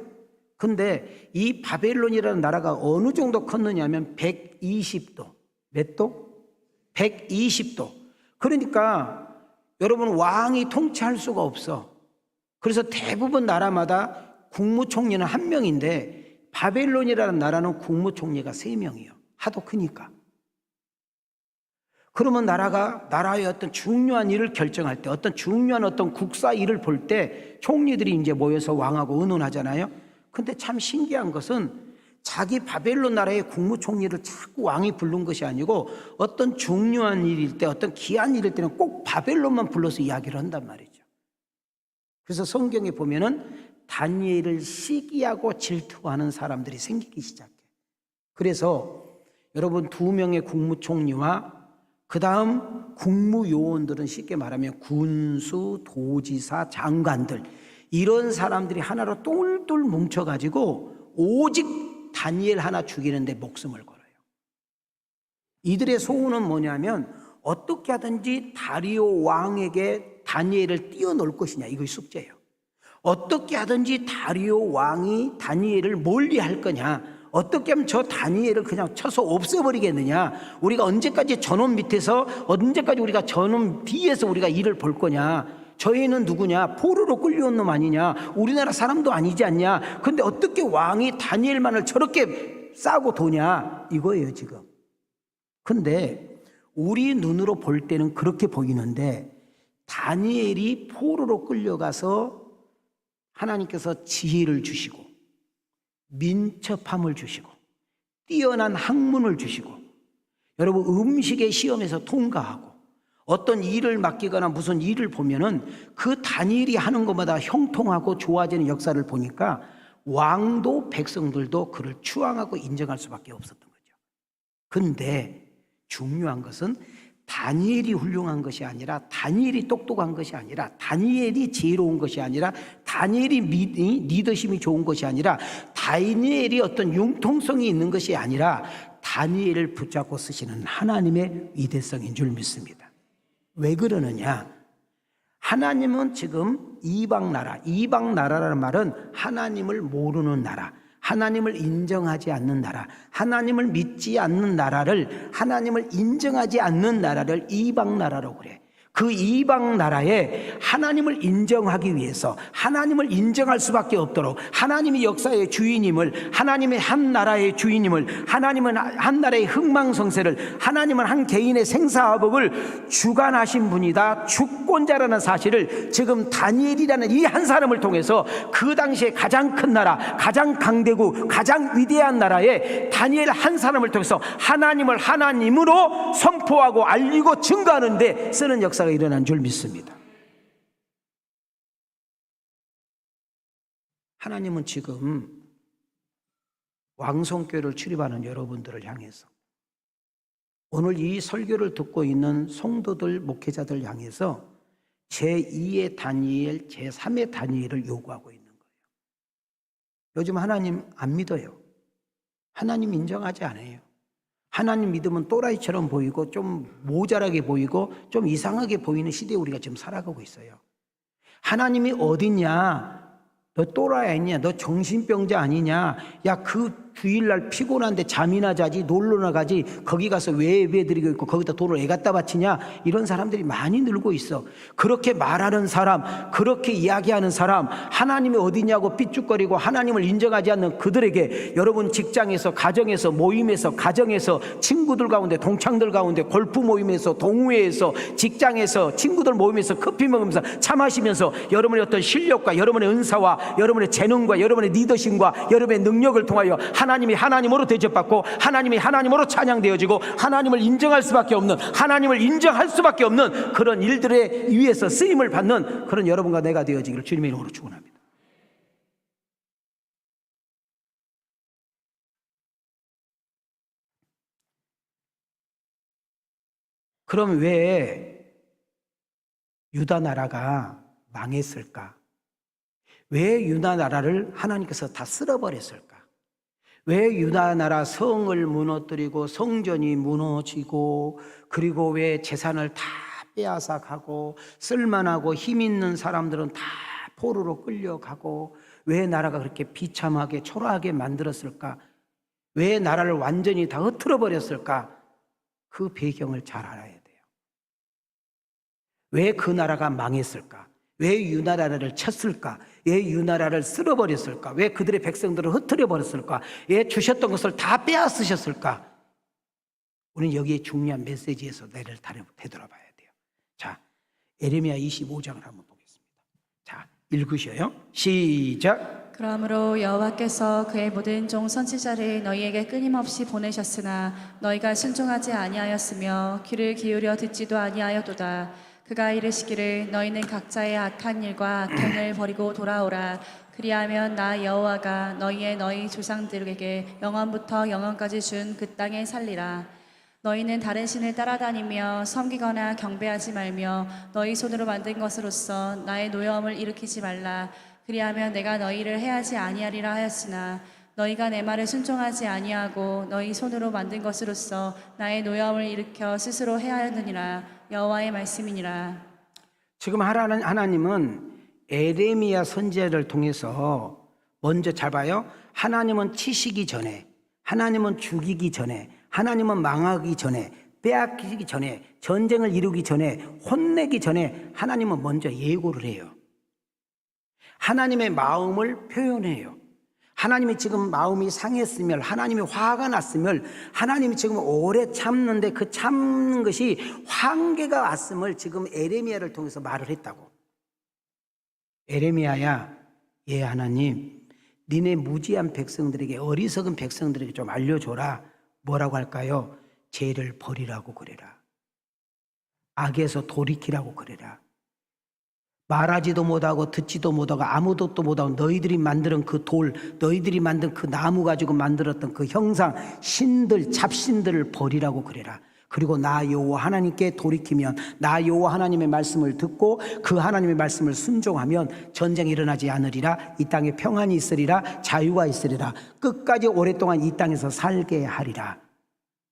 근데 이 바벨론이라는 나라가 어느 정도 컸느냐 하면 120도. 몇 도? 120도. 그러니까 여러분 왕이 통치할 수가 없어. 그래서 대부분 나라마다 국무총리는 1명인데 바벨론이라는 나라는 국무총리가 3명이에요. 하도 크니까. 그러면 나라의 어떤 중요한 일을 결정할 때, 어떤 중요한 어떤 국사 일을 볼 때 총리들이 이제 모여서 왕하고 의논하잖아요. 근데 참 신기한 것은 자기 바벨론 나라의 국무총리를 자꾸 왕이 부른 것이 아니고 어떤 중요한 일일 때, 어떤 귀한 일일 때는 꼭 바벨론만 불러서 이야기를 한단 말이죠. 그래서 성경에 보면은 다니엘을 시기하고 질투하는 사람들이 생기기 시작해. 그래서 여러분 2명의 국무총리와 그 다음 국무요원들은 쉽게 말하면 군수, 도지사, 장관들 이런 사람들이 하나로 똘똘 뭉쳐가지고 오직 다니엘 하나 죽이는데 목숨을 걸어요. 이들의 소원은 뭐냐면 어떻게 하든지 다리오 왕에게 다니엘을 띄워놓을 것이냐, 이것이 숙제예요. 어떻게 하든지 다리오 왕이 다니엘을 멀리할 거냐, 어떻게 하면 저 다니엘을 그냥 쳐서 없애버리겠느냐, 우리가 언제까지 저놈 밑에서, 언제까지 우리가 저놈 뒤에서 우리가 일을 볼 거냐, 저 애는 누구냐? 포로로 끌려온 놈 아니냐? 우리나라 사람도 아니지 않냐? 근데 어떻게 왕이 다니엘만을 저렇게 싸고 도냐? 이거예요 지금. 근데 우리 눈으로 볼 때는 그렇게 보이는데 다니엘이 포로로 끌려가서 하나님께서 지혜를 주시고 민첩함을 주시고 뛰어난 학문을 주시고 여러분 음식의 시험에서 통과하고 어떤 일을 맡기거나 무슨 일을 보면은 그 다니엘이 하는 것마다 형통하고 좋아지는 역사를 보니까 왕도 백성들도 그를 추앙하고 인정할 수밖에 없었던 거죠. 근데 중요한 것은 다니엘이 훌륭한 것이 아니라 다니엘이 똑똑한 것이 아니라 다니엘이 지혜로운 것이 아니라 다니엘이 리더십이 좋은 것이 아니라 다니엘이 어떤 융통성이 있는 것이 아니라 다니엘을 붙잡고 쓰시는 하나님의 위대성인 줄 믿습니다. 왜 그러느냐? 하나님은 지금 이방 나라라는 말은 하나님을 모르는 나라, 하나님을 인정하지 않는 나라, 하나님을 믿지 않는 나라를, 하나님을 인정하지 않는 나라를 이방 나라라고 그래. 그 이방 나라에 하나님을 인정하기 위해서 하나님을 인정할 수밖에 없도록 하나님이 역사의 주인임을, 하나님의 한 나라의 주인임을, 하나님은 한 나라의 흥망성쇠를, 하나님은 한 개인의 생사화복을 주관하신 분이다, 주권자라는 사실을 지금 다니엘이라는 이 한 사람을 통해서 그 당시에 가장 큰 나라, 가장 강대국, 가장 위대한 나라에 다니엘 한 사람을 통해서 하나님을 하나님으로 선포하고 알리고 증거하는 데 쓰는 역사가 일어난 줄 믿습니다. 하나님은 지금 왕성교회를 출입하는 여러분들을 향해서, 오늘 이 설교를 듣고 있는 성도들, 목회자들 향해서 제2의 다니엘, 제3의 다니엘을 요구하고 있는 거예요. 요즘 하나님 안 믿어요. 하나님 인정하지 않아요. 하나님 믿으면 또라이처럼 보이고 좀 모자라게 보이고 좀 이상하게 보이는 시대에 우리가 지금 살아가고 있어요. 하나님이 어딨냐? 너 또라이 아니냐? 너 정신병자 아니냐? 야, 그 주일날 피곤한데 잠이나 자지, 놀러나 가지, 거기 가서 왜 예배 드리고 있고 거기다 돈을 애 갖다 바치냐? 이런 사람들이 많이 늘고 있어. 그렇게 말하는 사람, 그렇게 이야기하는 사람, 하나님이 어디냐고 삐죽거리고 하나님을 인정하지 않는 그들에게 여러분 직장에서, 가정에서, 모임에서, 가정에서, 친구들 가운데, 동창들 가운데, 골프 모임에서, 동호회에서, 직장에서, 친구들 모임에서 커피 먹으면서 차 마시면서 여러분의 어떤 실력과 여러분의 은사와 여러분의 재능과 여러분의 리더십과 여러분의 능력을 통하여 하나님이 하나님으로 대접받고 하나님이 하나님으로 찬양되어지고 하나님을 인정할 수밖에 없는, 하나님을 인정할 수밖에 없는 그런 일들에 위해서 쓰임을 받는 그런 여러분과 내가 되어지기를 주님의 이름으로 축원합니다. 그럼 왜 유다 나라가 망했을까? 왜 유다 나라를 하나님께서 다 쓸어버렸을까? 왜 유다 나라 성을 무너뜨리고 성전이 무너지고 그리고 왜 재산을 다 빼앗아 가고 쓸만하고 힘 있는 사람들은 다 포로로 끌려가고 왜 나라가 그렇게 비참하게 초라하게 만들었을까? 왜 나라를 완전히 다 흐트러 버렸을까? 그 배경을 잘 알아야 돼요. 왜 그 나라가 망했을까? 왜 유나라를 쳤을까? 왜 유나라를 쓸어버렸을까? 왜 그들의 백성들을 흩트려버렸을까? 왜 주셨던 것을 다 빼앗으셨을까? 우리는 여기에 중요한 메시지에서 내를 되돌아봐야 돼요. 자, 예레미야 25장을 한번 보겠습니다. 자, 읽으셔요. 시작. 그러므로 여호와께서 그의 모든 종 선지자를 너희에게 끊임없이 보내셨으나 너희가 순종하지 아니하였으며 귀를 기울여 듣지도 아니하였도다. 그가 이르시기를 너희는 각자의 악한 일과 악행을 버리고 돌아오라. 그리하면 나 여호와가 너희 조상들에게 영원부터 영원까지 준 그 땅에 살리라. 너희는 다른 신을 따라다니며 섬기거나 경배하지 말며 너희 손으로 만든 것으로서 나의 노여움을 일으키지 말라. 그리하면 내가 너희를 해하지 아니하리라 하였으나 너희가 내 말을 순종하지 아니하고 너희 손으로 만든 것으로서 나의 노여움을 일으켜 스스로 해하였느니라. 여호와의 말씀이니라. 지금 하나님은 예레미야 선지자를 통해서 먼저 잘 봐요. 하나님은 치시기 전에, 하나님은 죽이기 전에, 하나님은 망하기 전에, 빼앗기기 전에, 전쟁을 이루기 전에, 혼내기 전에 하나님은 먼저 예고를 해요. 하나님의 마음을 표현해요. 하나님이 지금 마음이 상했으면, 하나님이 화가 났으면, 하나님이 지금 오래 참는데 그 참는 것이 한계가 왔음을 지금 에레미야를 통해서 말을 했다고. 에레미야야, 예 하나님, 니네 무지한 백성들에게, 어리석은 백성들에게 좀 알려줘라. 뭐라고 할까요? 죄를 버리라고 그래라. 악에서 돌이키라고 그래라. 말하지도 못하고 듣지도 못하고 아무것도 못하고 너희들이 만든 그 돌, 너희들이 만든 그 나무 가지고 만들었던 그 형상, 신들, 잡신들을 버리라고 그래라. 그리고 나 여호와 하나님께 돌이키면, 나 여호와 하나님의 말씀을 듣고 그 하나님의 말씀을 순종하면 전쟁이 일어나지 않으리라. 이 땅에 평안이 있으리라. 자유가 있으리라. 끝까지 오랫동안 이 땅에서 살게 하리라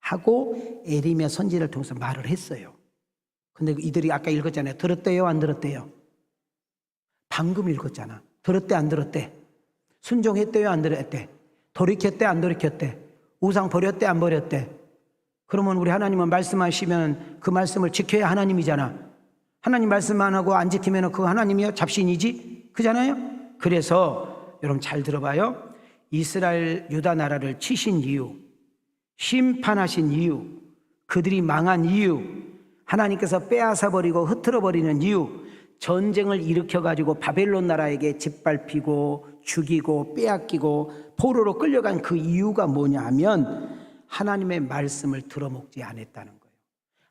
하고 에레미야 선지자를 통해서 말을 했어요. 근데 이들이 아까 읽었잖아요. 들었대요, 안 들었대요? 방금 읽었잖아. 들었대, 안 들었대? 순종했대요, 안 들었대? 돌이켰대, 안 돌이켰대? 우상 버렸대, 안 버렸대? 그러면 우리 하나님은 말씀하시면 그 말씀을 지켜야 하나님이잖아. 하나님 말씀 안 하고 안 지키면 그 하나님이요? 잡신이지? 그잖아요? 그래서 여러분 잘 들어봐요. 이스라엘 유다 나라를 치신 이유, 심판하신 이유, 그들이 망한 이유, 하나님께서 빼앗아 버리고 흩어져 버리는 이유, 전쟁을 일으켜가지고 바벨론 나라에게 짓밟히고 죽이고 빼앗기고 포로로 끌려간 그 이유가 뭐냐 하면 하나님의 말씀을 들어먹지 않았다는 거예요.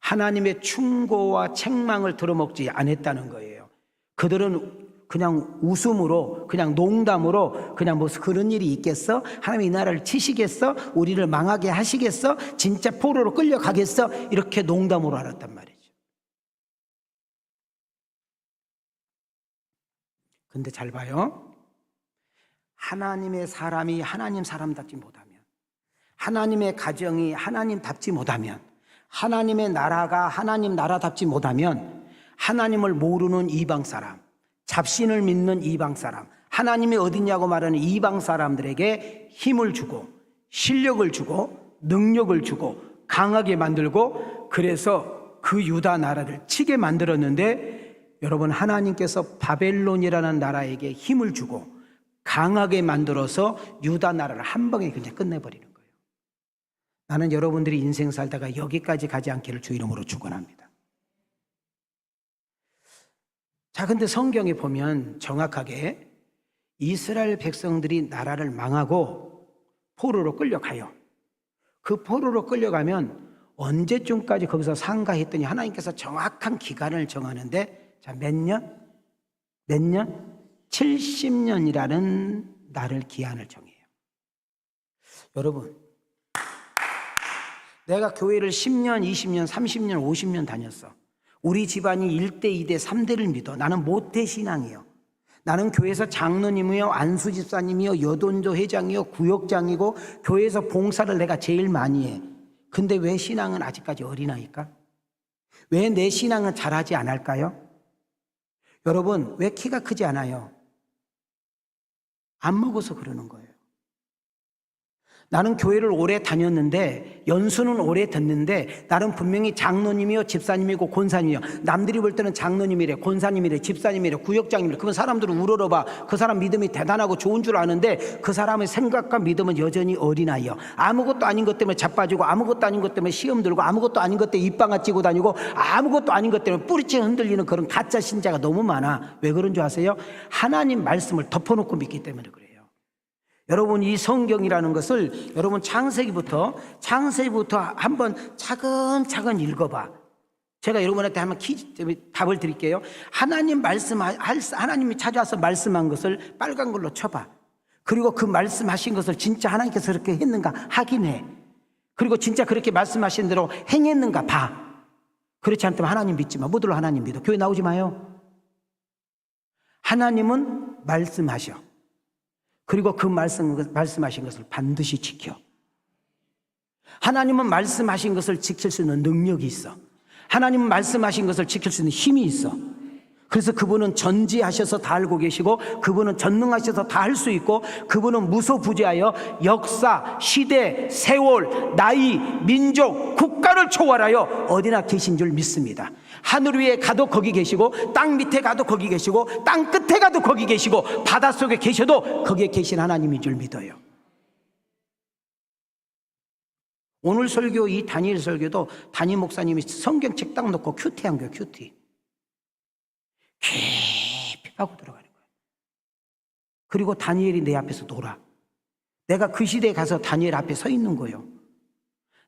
하나님의 충고와 책망을 들어먹지 않았다는 거예요. 그들은 그냥 웃음으로, 그냥 농담으로, 그냥 뭐 그런 일이 있겠어? 하나님이 이 나라를 치시겠어? 우리를 망하게 하시겠어? 진짜 포로로 끌려가겠어? 이렇게 농담으로 알았단 말이에요. 근데 잘 봐요. 하나님의 사람이 하나님 사람답지 못하면, 하나님의 가정이 하나님답지 못하면, 하나님의 나라가 하나님 나라답지 못하면 하나님을 모르는 이방 사람, 잡신을 믿는 이방 사람, 하나님이 어디냐고 말하는 이방 사람들에게 힘을 주고 실력을 주고 능력을 주고 강하게 만들고, 그래서 그 유다 나라를 치게 만들었는데, 여러분 하나님께서 바벨론이라는 나라에게 힘을 주고 강하게 만들어서 유다 나라를 한 방에 그냥 끝내버리는 거예요. 나는 여러분들이 인생 살다가 여기까지 가지 않기를 주 이름으로 축원합니다. 자, 근데 성경에 보면 정확하게 이스라엘 백성들이 나라를 망하고 포로로 끌려가요. 그 포로로 끌려가면 언제쯤까지 거기서 상가했더니 하나님께서 정확한 기간을 정하는데, 자, 몇 년? 70년이라는 날을 기한을 정해요. 여러분, 내가 교회를 10년, 20년, 30년, 50년 다녔어. 우리 집안이 1대, 2대, 3대를 믿어. 나는 모태신앙이요. 나는 교회에서 장로님이요, 안수집사님이요, 여돈조 회장이요, 구역장이고 교회에서 봉사를 내가 제일 많이 해. 근데 왜 신앙은 아직까지 어린아이일까? 왜 내 신앙은 잘하지 않을까요? 여러분, 왜 키가 크지 않아요? 안 먹어서 그러는 거예요. 나는 교회를 오래 다녔는데, 연수는 오래 듣는데, 나는 분명히 장로님이요, 집사님이고 권사님이요. 남들이 볼 때는 장로님이래, 권사님이래, 집사님이래, 구역장님이래. 그러면 사람들은 우러러봐. 그 사람 믿음이 대단하고 좋은 줄 아는데 그 사람의 생각과 믿음은 여전히 어린아이요. 아무것도 아닌 것 때문에 자빠지고, 아무것도 아닌 것 때문에 시험 들고, 아무것도 아닌 것 때문에 입방아 찌고 다니고, 아무것도 아닌 것 때문에 뿌리째 흔들리는 그런 가짜 신자가 너무 많아. 왜 그런 줄 아세요? 하나님 말씀을 덮어놓고 믿기 때문에 그래요. 여러분, 이 성경이라는 것을 여러분 창세기부터 한번 차근차근 읽어봐. 제가 여러분한테 한번 답을 드릴게요. 하나님이 찾아와서 말씀한 것을 빨간 걸로 쳐봐. 그리고 그 말씀하신 것을 진짜 하나님께서 그렇게 했는가 확인해. 그리고 진짜 그렇게 말씀하신 대로 행했는가 봐. 그렇지 않다면 하나님 믿지 마. 모두로 하나님 믿어. 교회 나오지 마요. 하나님은 말씀하셔. 그리고 그 말씀하신 것을 반드시 지켜. 하나님은 말씀하신 것을 지킬 수 있는 능력이 있어. 하나님은 말씀하신 것을 지킬 수 있는 힘이 있어. 그래서 그분은 전지하셔서 다 알고 계시고, 그분은 전능하셔서 다 할 수 있고, 그분은 무소부지하여 역사, 시대, 세월, 나이, 민족, 국가를 초월하여 어디나 계신 줄 믿습니다. 하늘 위에 가도 거기 계시고, 땅 밑에 가도 거기 계시고, 땅 끝에 가도 거기 계시고, 바닷속에 계셔도 거기에 계신 하나님인 줄 믿어요. 오늘 설교, 이 다니엘 설교도 담임 목사님이 성경책 딱 놓고 큐티한 거예요. 큐티. 깊이 파고 들어가는 거예요. 그리고 다니엘이 내 앞에서 놀아. 내가 그 시대에 가서 다니엘 앞에 서 있는 거예요.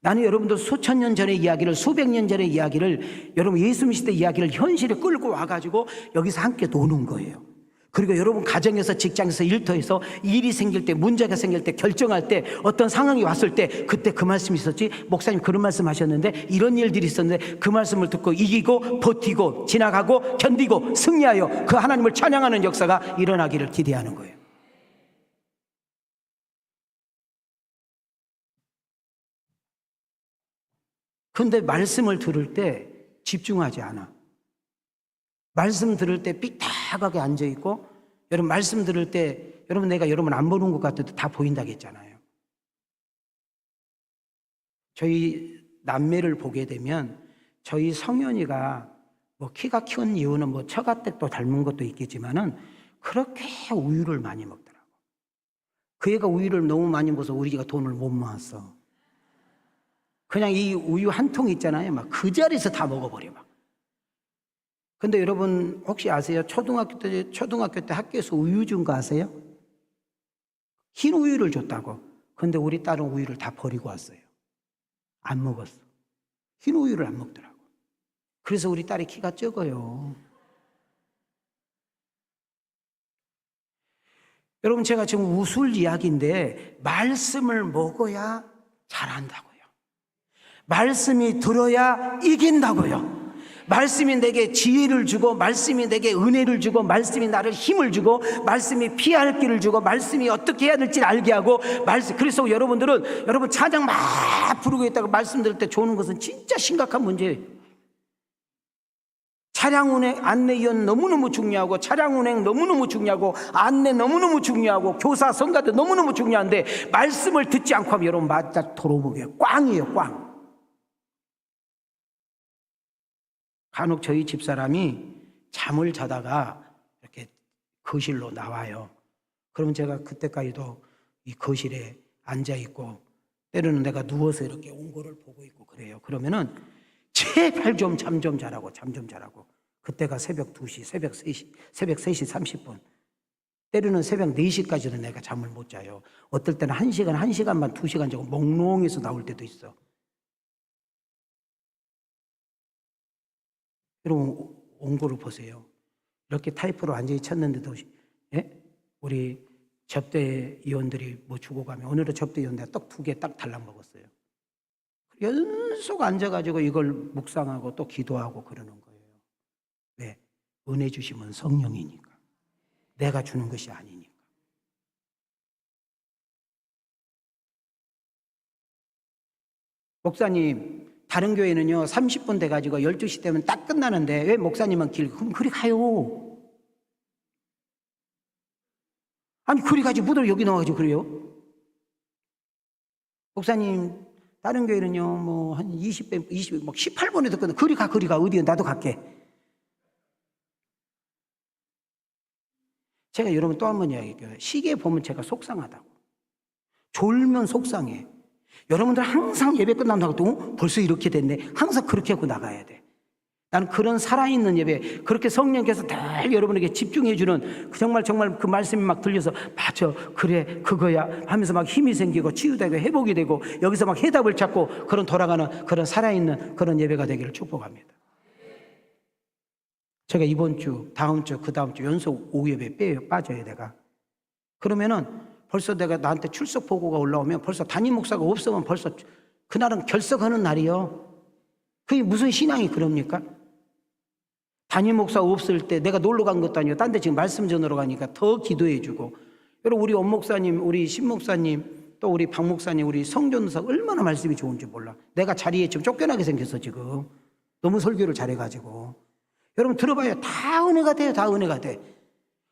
나는 여러분들 수천 년 전의 이야기를, 수백 년 전의 이야기를, 여러분 예수 시대 이야기를 현실에 끌고 와가지고 여기서 함께 노는 거예요. 그리고 여러분 가정에서, 직장에서, 일터에서 일이 생길 때, 문제가 생길 때, 결정할 때, 어떤 상황이 왔을 때, 그때 그 말씀이 있었지, 목사님 그런 말씀 하셨는데, 이런 일들이 있었는데, 그 말씀을 듣고 이기고 버티고 지나가고 견디고 승리하여 그 하나님을 찬양하는 역사가 일어나기를 기대하는 거예요. 그런데 말씀을 들을 때 집중하지 않아. 말씀 들을 때 삐딱하게 앉아있고, 여러분 말씀 들을 때 여러분 내가 여러분 안 보는 것 같아도 다 보인다고 했잖아요. 저희 남매를 보게 되면 저희 성현이가 뭐 키가 큰 이유는 뭐 처가댁도 닮은 것도 있겠지만은 그렇게 우유를 많이 먹더라고. 그 애가 우유를 너무 많이 먹어서 우리가 돈을 못 모았어. 그냥 이 우유 한 통 있잖아요. 막 그 자리에서 다 먹어버려 막. 근데 여러분 혹시 아세요? 초등학교 때 학교에서 우유 준 거 아세요? 흰 우유를 줬다고. 근데 우리 딸은 우유를 다 버리고 왔어요. 안 먹었어. 흰 우유를 안 먹더라고. 그래서 우리 딸이 키가 적어요. 여러분 제가 지금 웃을 이야기인데 말씀을 먹어야 잘한다고요. 말씀이 들어야 이긴다고요. 말씀이 내게 지혜를 주고, 말씀이 내게 은혜를 주고, 말씀이 나를 힘을 주고, 말씀이 피할 길을 주고, 말씀이 어떻게 해야 될지 알게 하고, 그래서 여러분들은 여러분 찬양 막 부르고 있다가 말씀 들을 때 좋은 것은 진짜 심각한 문제예요. 차량 운행, 안내위원 너무너무 중요하고, 차량 운행 너무너무 중요하고, 안내 너무너무 중요하고, 교사, 성가대 너무너무 중요한데 말씀을 듣지 않고 하면 여러분 맞다 도로묵이에요. 꽝이에요, 꽝. 간혹 저희 집사람이 잠을 자다가 이렇게 거실로 나와요. 그러면 제가 그때까지도 이 거실에 앉아있고, 때로는 내가 누워서 이렇게 온거를 보고 있고 그래요. 그러면은 제발 좀 잠 좀 자라고, 잠 좀 자라고. 그때가 새벽 2시, 새벽 3시 30분. 때로는 새벽 4시까지도 내가 잠을 못 자요. 어떨 때는 1시간 반, 2시간 자고 몽롱해서 나올 때도 있어. 여러분 원고를 보세요. 이렇게 타이프로 완전히 쳤는데도 예? 우리 접대위원들이 뭐 주고 가면 오늘은 접대위원들 떡 2개 딱 달랑 먹었어요. 연속 앉아가지고 이걸 묵상하고 또 기도하고 그러는 거예요. 왜? 은혜 주심은 성령이니까. 내가 주는 것이 아니니까. 목사님, 다른 교회는요 30분 돼가지고 12시 되면 딱 끝나는데 왜 목사님은 그럼 그리 가요. 아니 그리 가지 무들 여기 나와가지고 그래요. 목사님 다른 교회는요 뭐 한 20배 막 18분에 듣거든. 그리 가 어디에 나도 갈게. 제가 여러분 또 한 번 이야기할게요. 시계 보면 제가 속상하다고. 졸면 속상해. 여러분들 항상 예배 끝난다고 벌써 이렇게 됐네. 항상 그렇게 하고 나가야 돼. 나는 그런 살아있는 예배, 그렇게 성령께서 늘 여러분에게 집중해주는 정말 그 말씀이 막 들려서 맞아, 그래, 그거야 하면서 막 힘이 생기고 치유되고 회복이 되고 여기서 막 해답을 찾고 그런 돌아가는 그런 살아있는 그런 예배가 되기를 축복합니다. 제가 이번 주, 다음 주, 그 다음 주 연속 오후 예배 빠져요 내가. 그러면은 벌써 내가 나한테 출석 보고가 올라오면 벌써 담임 목사가 없으면 벌써 그날은 결석하는 날이요. 그게 무슨 신앙이 그럽니까? 담임 목사가 없을 때 내가 놀러 간 것도 아니고 딴 데 지금 말씀 전하러 가니까 더 기도해 주고. 여러분 우리 엄 목사님, 우리 신 목사님, 또 우리 박 목사님, 우리 성전사 얼마나 말씀이 좋은지 몰라. 내가 자리에 지금 쫓겨나게 생겼어 지금. 너무 설교를 잘해가지고. 여러분 들어봐요. 다 은혜가 돼요. 다 은혜가 돼.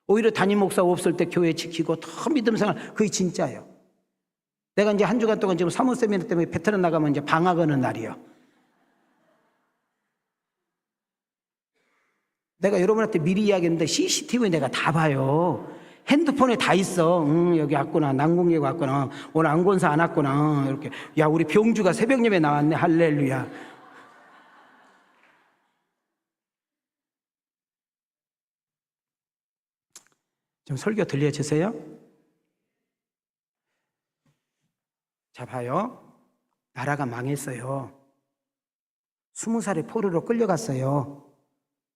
오히려 담임 목사 없을 때 교회 지키고 더 믿음 생활, 그게 진짜예요. 내가 이제 한 주간 동안 지금 사모 세미나 때문에 베트남 나가면 이제 방학하는 날이에요. 내가 여러분한테 미리 이야기했는데 CCTV 내가 다 봐요. 핸드폰에 다 있어. 여기 왔구나. 난공예고 왔구나. 오늘 안건사 안 왔구나. 이렇게. 야, 우리 병주가 새벽 예배 나왔네. 할렐루야. 좀 설교 들려주세요. 자, 봐요. 나라가 망했어요. 20살에 포로로 끌려갔어요.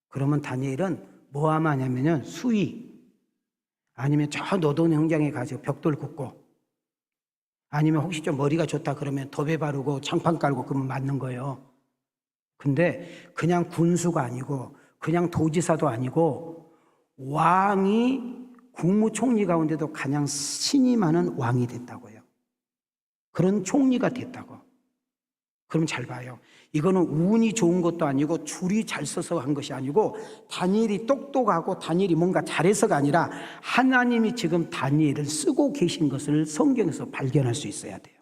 그러면 다니엘은 뭐 하냐면요, 수의, 아니면 저 노동 현장에 가서 벽돌 굽고, 아니면 혹시 좀 머리가 좋다 그러면 도배 바르고 장판 깔고 그러면 맞는 거예요. 근데 그냥 군수가 아니고 그냥 도지사도 아니고 왕이 국무총리 가운데도 가장 신이 많은 왕이 됐다고요. 그런 총리가 됐다고. 그럼 잘 봐요. 이거는 운이 좋은 것도 아니고 줄이 잘 서서 한 것이 아니고 다니엘이 똑똑하고 다니엘이 뭔가 잘해서가 아니라 하나님이 지금 다니엘을 쓰고 계신 것을 성경에서 발견할 수 있어야 돼요.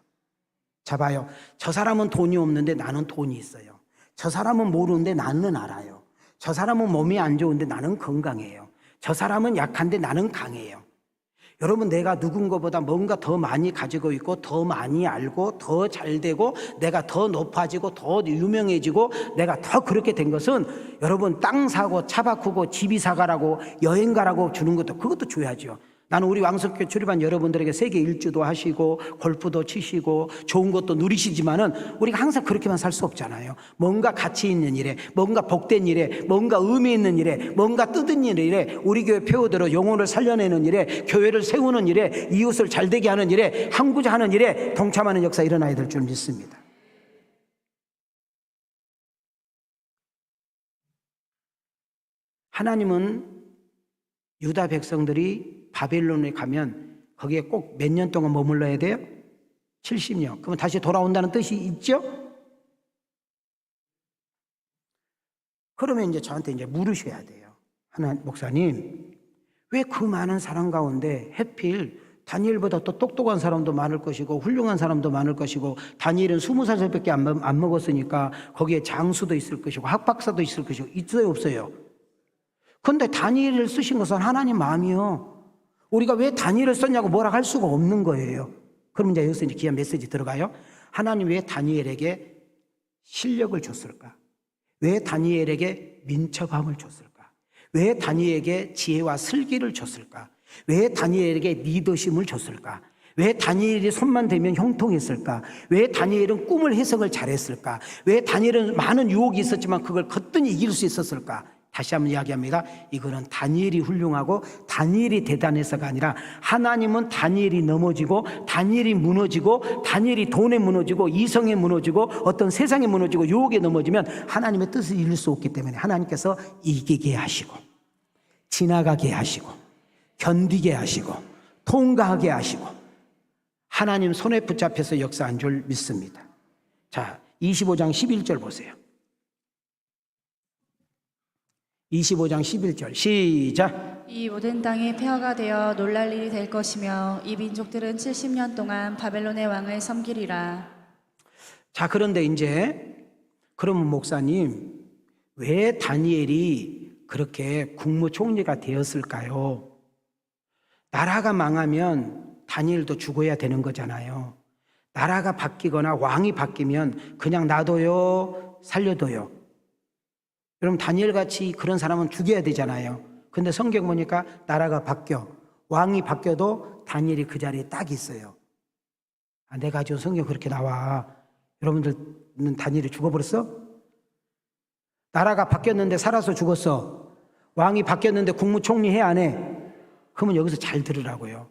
자, 봐요. 저 사람은 돈이 없는데 나는 돈이 있어요. 저 사람은 모르는데 나는 알아요. 저 사람은 몸이 안 좋은데 나는 건강해요. 저 사람은 약한데 나는 강해요. 여러분, 내가 누군가보다 뭔가 더 많이 가지고 있고 더 많이 알고 더 잘되고 내가 더 높아지고 더 유명해지고 내가 더 그렇게 된 것은 여러분 땅 사고 차 바꾸고 집이 사가라고 여행 가라고 주는 것도 그것도 줘야죠. 나는 우리 왕성교회 출입한 여러분들에게 세계 일주도 하시고 골프도 치시고 좋은 것도 누리시지만은 우리가 항상 그렇게만 살 수 없잖아요. 뭔가 가치 있는 일에, 뭔가 복된 일에, 뭔가 의미 있는 일에, 뭔가 뜯은 일에, 우리 교회 표어대로 영혼을 살려내는 일에, 교회를 세우는 일에, 이웃을 잘되게 하는 일에, 항구자 하는 일에 동참하는 역사 일어나야 될 줄 믿습니다. 하나님은 유다 백성들이 바벨론에 가면 거기에 꼭 몇 년 동안 머물러야 돼요? 70년. 그러면 다시 돌아온다는 뜻이 있죠? 그러면 이제 저한테 이제 물으셔야 돼요. 하나님, 목사님, 왜 그 많은 사람 가운데 해필 다니엘보다 더 똑똑한 사람도 많을 것이고 훌륭한 사람도 많을 것이고 다니엘은 20살밖에 안 먹었으니까 거기에 장수도 있을 것이고 학박사도 있을 것이고 있어요, 없어요? 그런데 다니엘을 쓰신 것은 하나님 마음이요. 우리가 왜 다니엘을 썼냐고 뭐라 할 수가 없는 거예요. 그럼 이제 여기서 이제 귀한 메시지 들어가요. 하나님 왜 다니엘에게 실력을 줬을까? 왜 다니엘에게 민첩함을 줬을까? 왜 다니엘에게 지혜와 슬기를 줬을까? 왜 다니엘에게 리더십을 줬을까? 왜 다니엘이 손만 대면 형통했을까? 왜 다니엘은 꿈을 해석을 잘했을까? 왜 다니엘은 많은 유혹이 있었지만 그걸 거뜬히 이길 수 있었을까? 다시 한번 이야기합니다. 이거는 다니엘이 훌륭하고 다니엘이 대단해서가 아니라 하나님은 다니엘이 넘어지고 다니엘이 무너지고 다니엘이 돈에 무너지고 이성에 무너지고 어떤 세상에 무너지고 유혹에 넘어지면 하나님의 뜻을 이룰 수 없기 때문에 하나님께서 이기게 하시고 지나가게 하시고 견디게 하시고 통과하게 하시고 하나님 손에 붙잡혀서 역사한 줄 믿습니다. 자, 25장 11절 보세요. 25장 11절 시작. 이 모든 땅이 폐허가 되어 놀랄 일이 될 것이며 이 민족들은 70년 동안 바벨론의 왕을 섬기리라. 자, 그런데 이제 그러면 목사님 왜 다니엘이 그렇게 국무총리가 되었을까요? 나라가 망하면 다니엘도 죽어야 되는 거잖아요. 나라가 바뀌거나 왕이 바뀌면 그냥 놔둬요, 살려둬요. 여러분 다니엘 같이 그런 사람은 죽여야 되잖아요. 근데 성경 보니까 나라가 바뀌어 왕이 바뀌어도 다니엘이 그 자리에 딱 있어요. 내가 지금 성경 그렇게 나와. 여러분들은 다니엘이 죽어버렸어? 나라가 바뀌었는데 살아서 죽었어. 왕이 바뀌었는데 국무총리 해 안 해? 그러면 여기서 잘 들으라고요.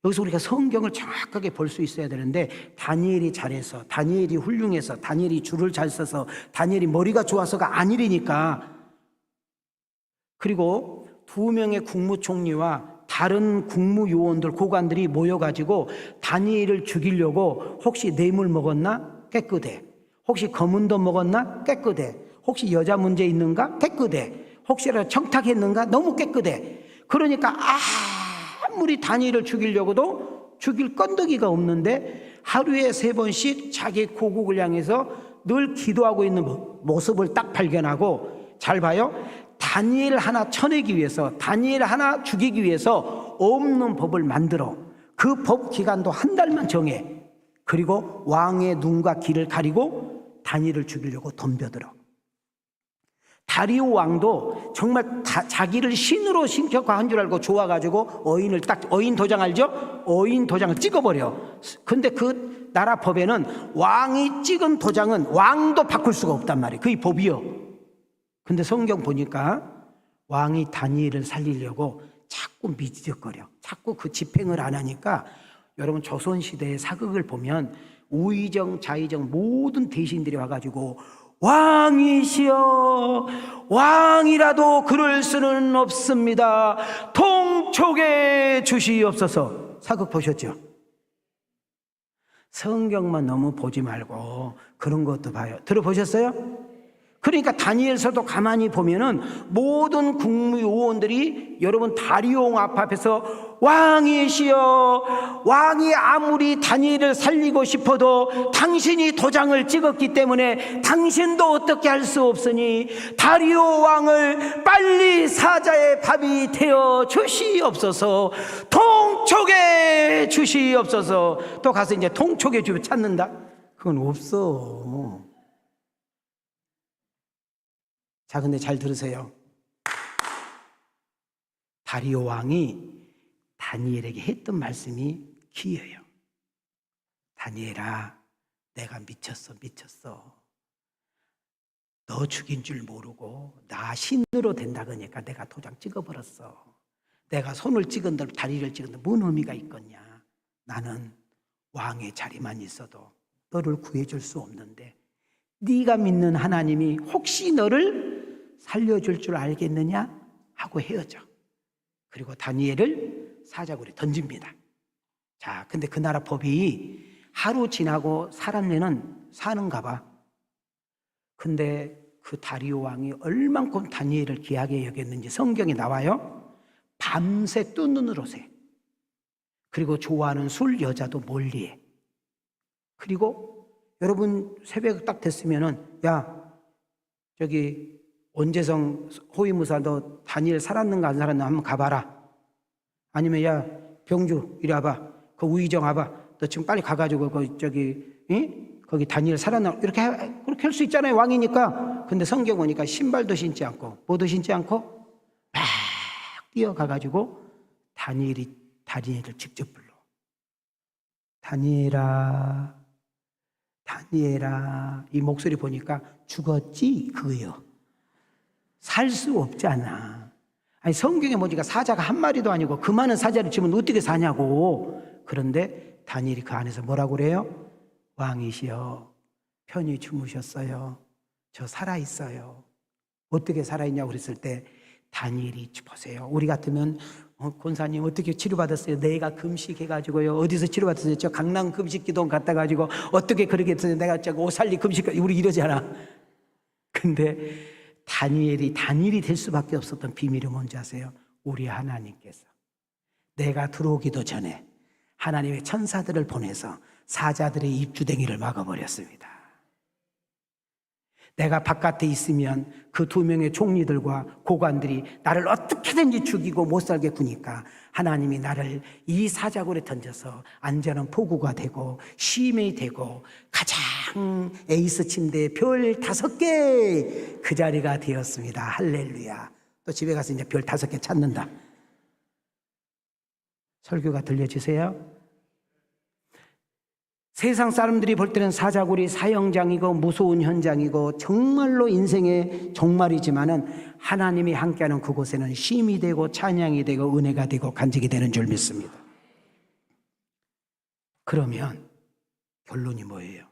여기서 우리가 성경을 정확하게 볼 수 있어야 되는데 다니엘이 잘해서 다니엘이 훌륭해서 다니엘이 줄을 잘 써서 다니엘이 머리가 좋아서가 아니라니까. 그리고 2명의 국무총리와 다른 국무요원들 고관들이 모여가지고 다니엘을 죽이려고 혹시 뇌물 먹었나? 깨끗해. 혹시 검은 돈 먹었나? 깨끗해. 혹시 여자 문제 있는가? 깨끗해. 혹시라도 청탁했는가? 너무 깨끗해. 그러니까 아무리 다니엘을 죽이려고도 죽일 건더기가 없는데 하루에 3번씩 자기 고국을 향해서 늘 기도하고 있는 모습을 딱 발견하고, 잘 봐요. 다니엘 하나 쳐내기 위해서, 다니엘 하나 죽이기 위해서 없는 법을 만들어. 그 법 기간도 1달만 정해. 그리고 왕의 눈과 귀를 가리고 다니엘을 죽이려고 덤벼들어. 다리오 왕도 정말 자기를 신으로 신격화한 줄 알고 좋아가지고 어인 도장 알죠? 어인 도장을 찍어버려. 근데 그 나라 법에는 왕이 찍은 도장은 왕도 바꿀 수가 없단 말이에요. 그게 법이요. 근데 성경 보니까 왕이 다니엘을 살리려고 자꾸 미적거려. 자꾸 그 집행을 안 하니까, 여러분 조선시대의 사극을 보면 우의정 좌의정 모든 대신들이 와가지고 왕이시여, 왕이라도 그럴 수는 없습니다, 통촉해 주시옵소서. 사극 보셨죠? 성경만 너무 보지 말고 그런 것도 봐요. 들어보셨어요? 그러니까 다니엘서도 가만히 보면은 모든 국무요원들이 여러분 다리오 왕 앞에서 왕이시여, 왕이 아무리 다니엘을 살리고 싶어도 당신이 도장을 찍었기 때문에 당신도 어떻게 할 수 없으니 다리오 왕을 빨리 사자의 밥이 되어 주시옵소서, 통촉해 주시옵소서. 또 가서 이제 통촉해 주면 찾는다? 그건 없어. 자, 근데 잘 들으세요. 다리오 왕이 다니엘에게 했던 말씀이 귀해요. 다니엘아, 내가 미쳤어. 너 죽인 줄 모르고 나 신으로 된다 그러니까 내가 도장 찍어버렸어. 내가 손을 찍은 대로 다리를 찍은 대로 뭔 의미가 있겠냐. 나는 왕의 자리만 있어도 너를 구해줄 수 없는데 네가 믿는 하나님이 혹시 너를 살려줄 줄 알겠느냐 하고 헤어져. 그리고 다니엘을 사자굴에 던집니다. 자, 근데 그 나라 법이 하루 지나고 살았네는 사는가 봐. 근데 그 다리오 왕이 얼만큼 다니엘을 귀하게 여겼는지 성경에 나와요. 밤새 뜬 눈으로 새. 그리고 좋아하는 술, 여자도 멀리해. 그리고 여러분 새벽 딱 됐으면은, 야, 저기 원재성 호위무사 너 다니엘 살았는가 안 살았는가 한번 가봐라. 아니면 야, 병주 이리 와봐. 그 우의정 와봐. 너 지금 빨리 가가지고 거기 다니엘 살았나, 그렇게 할 수 있잖아요, 왕이니까. 근데 성경 보니까 신발도 신지 않고 뭐도 신지 않고 막 뛰어가가지고 다니엘을 직접 불러. 다니엘아, 이 목소리 보니까 죽었지 그거요. 살 수 없잖아. 아니 성경에 보니까 사자가 한 마리도 아니고 그 많은 사자를 치면 어떻게 사냐고. 그런데 다니엘이 그 안에서 뭐라고 그래요? 왕이시여, 편히 주무셨어요. 저 살아있어요. 어떻게 살아있냐고 그랬을 때 다니엘이 보세요. 우리 같으면 권사님 어떻게 치료받았어요? 내가 금식해가지고요. 어디서 치료받았어요? 저 강남 금식기도원 갔다 가지고 어떻게 그러게 했어요? 내가 저 오살리 금식, 우리 이러잖아. 근데 다니엘이 될 수밖에 없었던 비밀이 뭔지 아세요? 우리 하나님께서 내가 들어오기도 전에 하나님의 천사들을 보내서 사자들의 입주댕이를 막아버렸습니다. 내가 바깥에 있으면 그 2명의 총리들과 고관들이 나를 어떻게든지 죽이고 못 살게 구니까 하나님이 나를 이 사자굴에 던져서 안전한 포구가 되고 시임이 되고 가장 에이스 침대에 별 5개 그 자리가 되었습니다. 할렐루야. 또 집에 가서 이제 별 5개 찾는다. 설교가 들려주세요. 세상 사람들이 볼 때는 사자굴이 사형장이고 무서운 현장이고 정말로 인생의 종말이지만은 하나님이 함께하는 그곳에는 쉼이 되고 찬양이 되고 은혜가 되고 간직이 되는 줄 믿습니다. 그러면 결론이 뭐예요?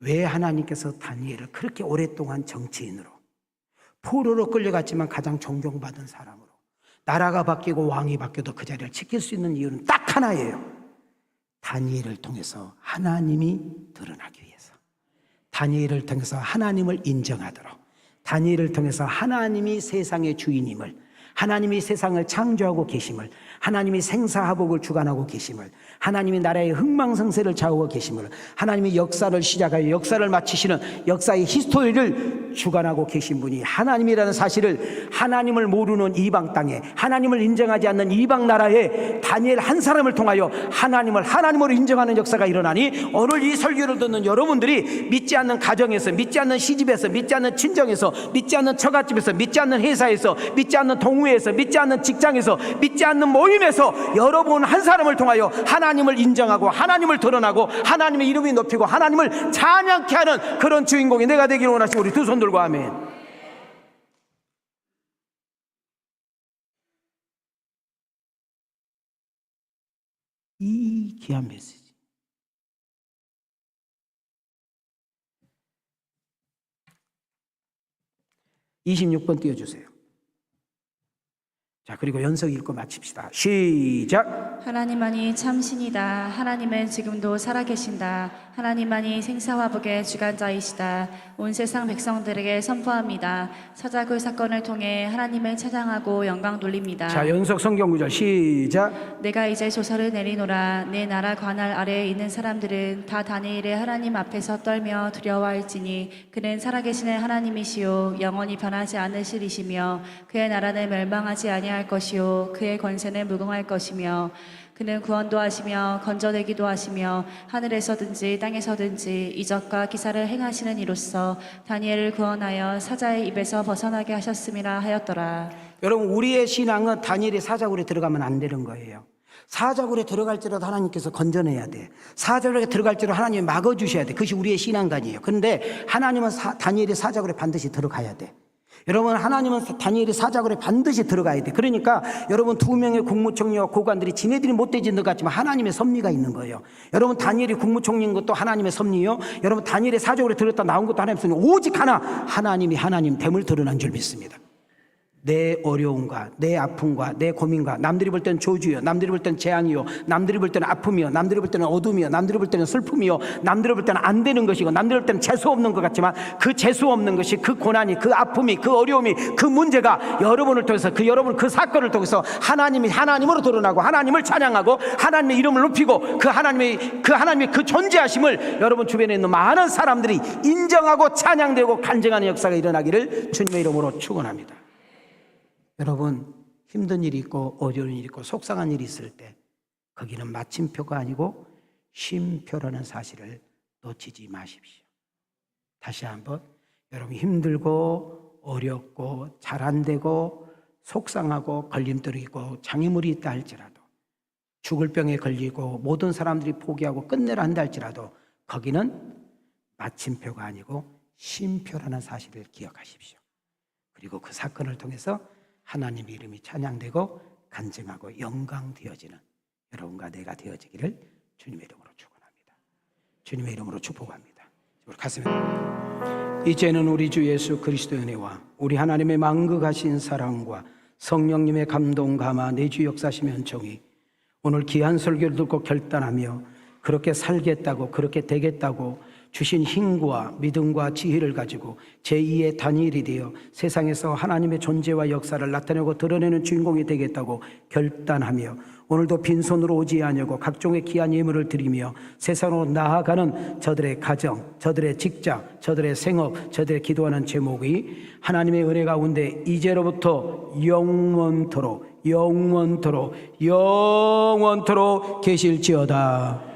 왜 하나님께서 다니엘을 그렇게 오랫동안 정치인으로, 포로로 끌려갔지만 가장 존경받은 사람으로, 나라가 바뀌고 왕이 바뀌어도 그 자리를 지킬 수 있는 이유는 딱 하나예요. 다니엘을 통해서 하나님이 드러나기 위해서, 다니엘을 통해서 하나님을 인정하도록, 다니엘을 통해서 하나님이 세상의 주인임을, 하나님이 세상을 창조하고 계심을, 하나님이 생사화복을 주관하고 계심을, 하나님이 나라의 흥망성쇠를 좌우하고 계심을, 하나님이 역사를 시작하여 역사를 마치시는 역사의 히스토리를 주관하고 계신 분이 하나님이라는 사실을 하나님을 모르는 이방 땅에, 하나님을 인정하지 않는 이방 나라에 다니엘 한 사람을 통하여 하나님을 하나님으로 인정하는 역사가 일어나니, 오늘 이 설교를 듣는 여러분들이 믿지 않는 가정에서, 믿지 않는 시집에서, 믿지 않는 친정에서, 믿지 않는 처갓집에서, 믿지 않는 회사에서, 믿지 않는 동호회에서, 믿지 않는 직장에서, 믿지 않는 모임에서 여러분 한 사람을 통하여 하나님을 인정하고 하나님을 드러나고 하나님의 이름이 높이고 하나님을 찬양케 하는 그런 주인공이 내가 되기를 원하시고, 우리 두 손 들고 아멘. 이 귀한 메시지, (26번) 띄워주세요. 자, 그리고 연석 읽고 마칩시다. 시작. 하나님만이 참신이다. 하나님은 지금도 살아계신다. 하나님만이 생사화복의 주관자이시다. 온 세상 백성들에게 선포합니다. 사자굴 사건을 통해 하나님을 찬양하고 영광 돌립니다. 자, 연석 성경 구절 시작. 내가 이제 조서를 내리노라. 내 나라 관할 아래에 있는 사람들은 다 다니엘의 하나님 앞에서 떨며 두려워할지니 그는 살아계시는 하나님이시요 영원히 변하지 않으시리시며 그의 나라는 멸망하지 아니할 것이요 그의 권세는 무궁할 것이며 그는 구원도 하시며 건져내기도 하시며 하늘에서든지 땅에서든지 이적과 기사를 행하시는 이로써 다니엘을 구원하여 사자의 입에서 벗어나게 하셨음이라 하였더라. 여러분, 우리의 신앙은 다니엘이 사자굴에 들어가면 안 되는 거예요. 사자굴에 들어갈지라도 하나님께서 건져내야 돼. 사자굴에 들어갈지라도 하나님이 막아주셔야 돼. 그것이 우리의 신앙관이에요. 그런데 하나님은 다니엘이 사자굴에 반드시 들어가야 돼. 여러분, 하나님은 다니엘이 사자굴에 반드시 들어가야 돼. 그러니까 여러분, 두 명의 국무총리와 고관들이 지네들이 못되진 것 같지만 하나님의 섭리가 있는 거예요. 여러분, 다니엘이 국무총리인 것도 하나님의 섭리요. 여러분, 다니엘이 사자굴에 들었다 나온 것도 하나님의 섭리. 오직 하나, 하나님이 하나님 됨을 드러난 줄 믿습니다. 내 어려움과 내 아픔과 내 고민과, 남들이 볼 때는 저주요, 남들이 볼 때는 재앙이요, 남들이 볼 때는 아픔이요, 남들이 볼 때는 어둠이요, 남들이 볼 때는 슬픔이요, 남들이 볼 때는 안 되는 것이고, 남들이 볼 때는 재수 없는 것 같지만 그 재수 없는 것이, 그 고난이, 그 아픔이, 그 어려움이, 그 문제가 여러분을 통해서, 그 사건을 통해서 하나님이 하나님으로 드러나고 하나님을 찬양하고 하나님의 이름을 높이고 그 하나님의 그 존재하심을 여러분 주변에 있는 많은 사람들이 인정하고 찬양되고 간증하는 역사가 일어나기를 주님의 이름으로 축원합니다. 여러분, 힘든 일이 있고 어려운 일이 있고 속상한 일이 있을 때 거기는 마침표가 아니고 쉼표라는 사실을 놓치지 마십시오. 다시 한번, 여러분 힘들고 어렵고 잘 안 되고 속상하고 걸림돌이 있고 장애물이 있다 할지라도, 죽을 병에 걸리고 모든 사람들이 포기하고 끝내라 한다 할지라도 거기는 마침표가 아니고 쉼표라는 사실을 기억하십시오. 그리고 그 사건을 통해서 하나님의 이름이 찬양되고 간증하고 영광되어지는 여러분과 내가 되어지기를 주님의 이름으로 축원합니다. 주님의 이름으로 축복합니다. 우리 가슴에, 이제는 우리 주 예수 그리스도의 은혜와 우리 하나님의 만극하신 사랑과 성령님의 감동 감화 내주 역사심의 은총이 오늘 귀한 설교를 듣고 결단하며 그렇게 살겠다고, 그렇게 되겠다고 주신 힘과 믿음과 지혜를 가지고 제2의 다니엘이 되어 세상에서 하나님의 존재와 역사를 나타내고 드러내는 주인공이 되겠다고 결단하며 오늘도 빈손으로 오지 아니하고 각종의 귀한 예물을 드리며 세상으로 나아가는 저들의 가정, 저들의 직장, 저들의 생업, 저들의 기도하는 제목이 하나님의 은혜 가운데 이제로부터 영원토록 계실지어다.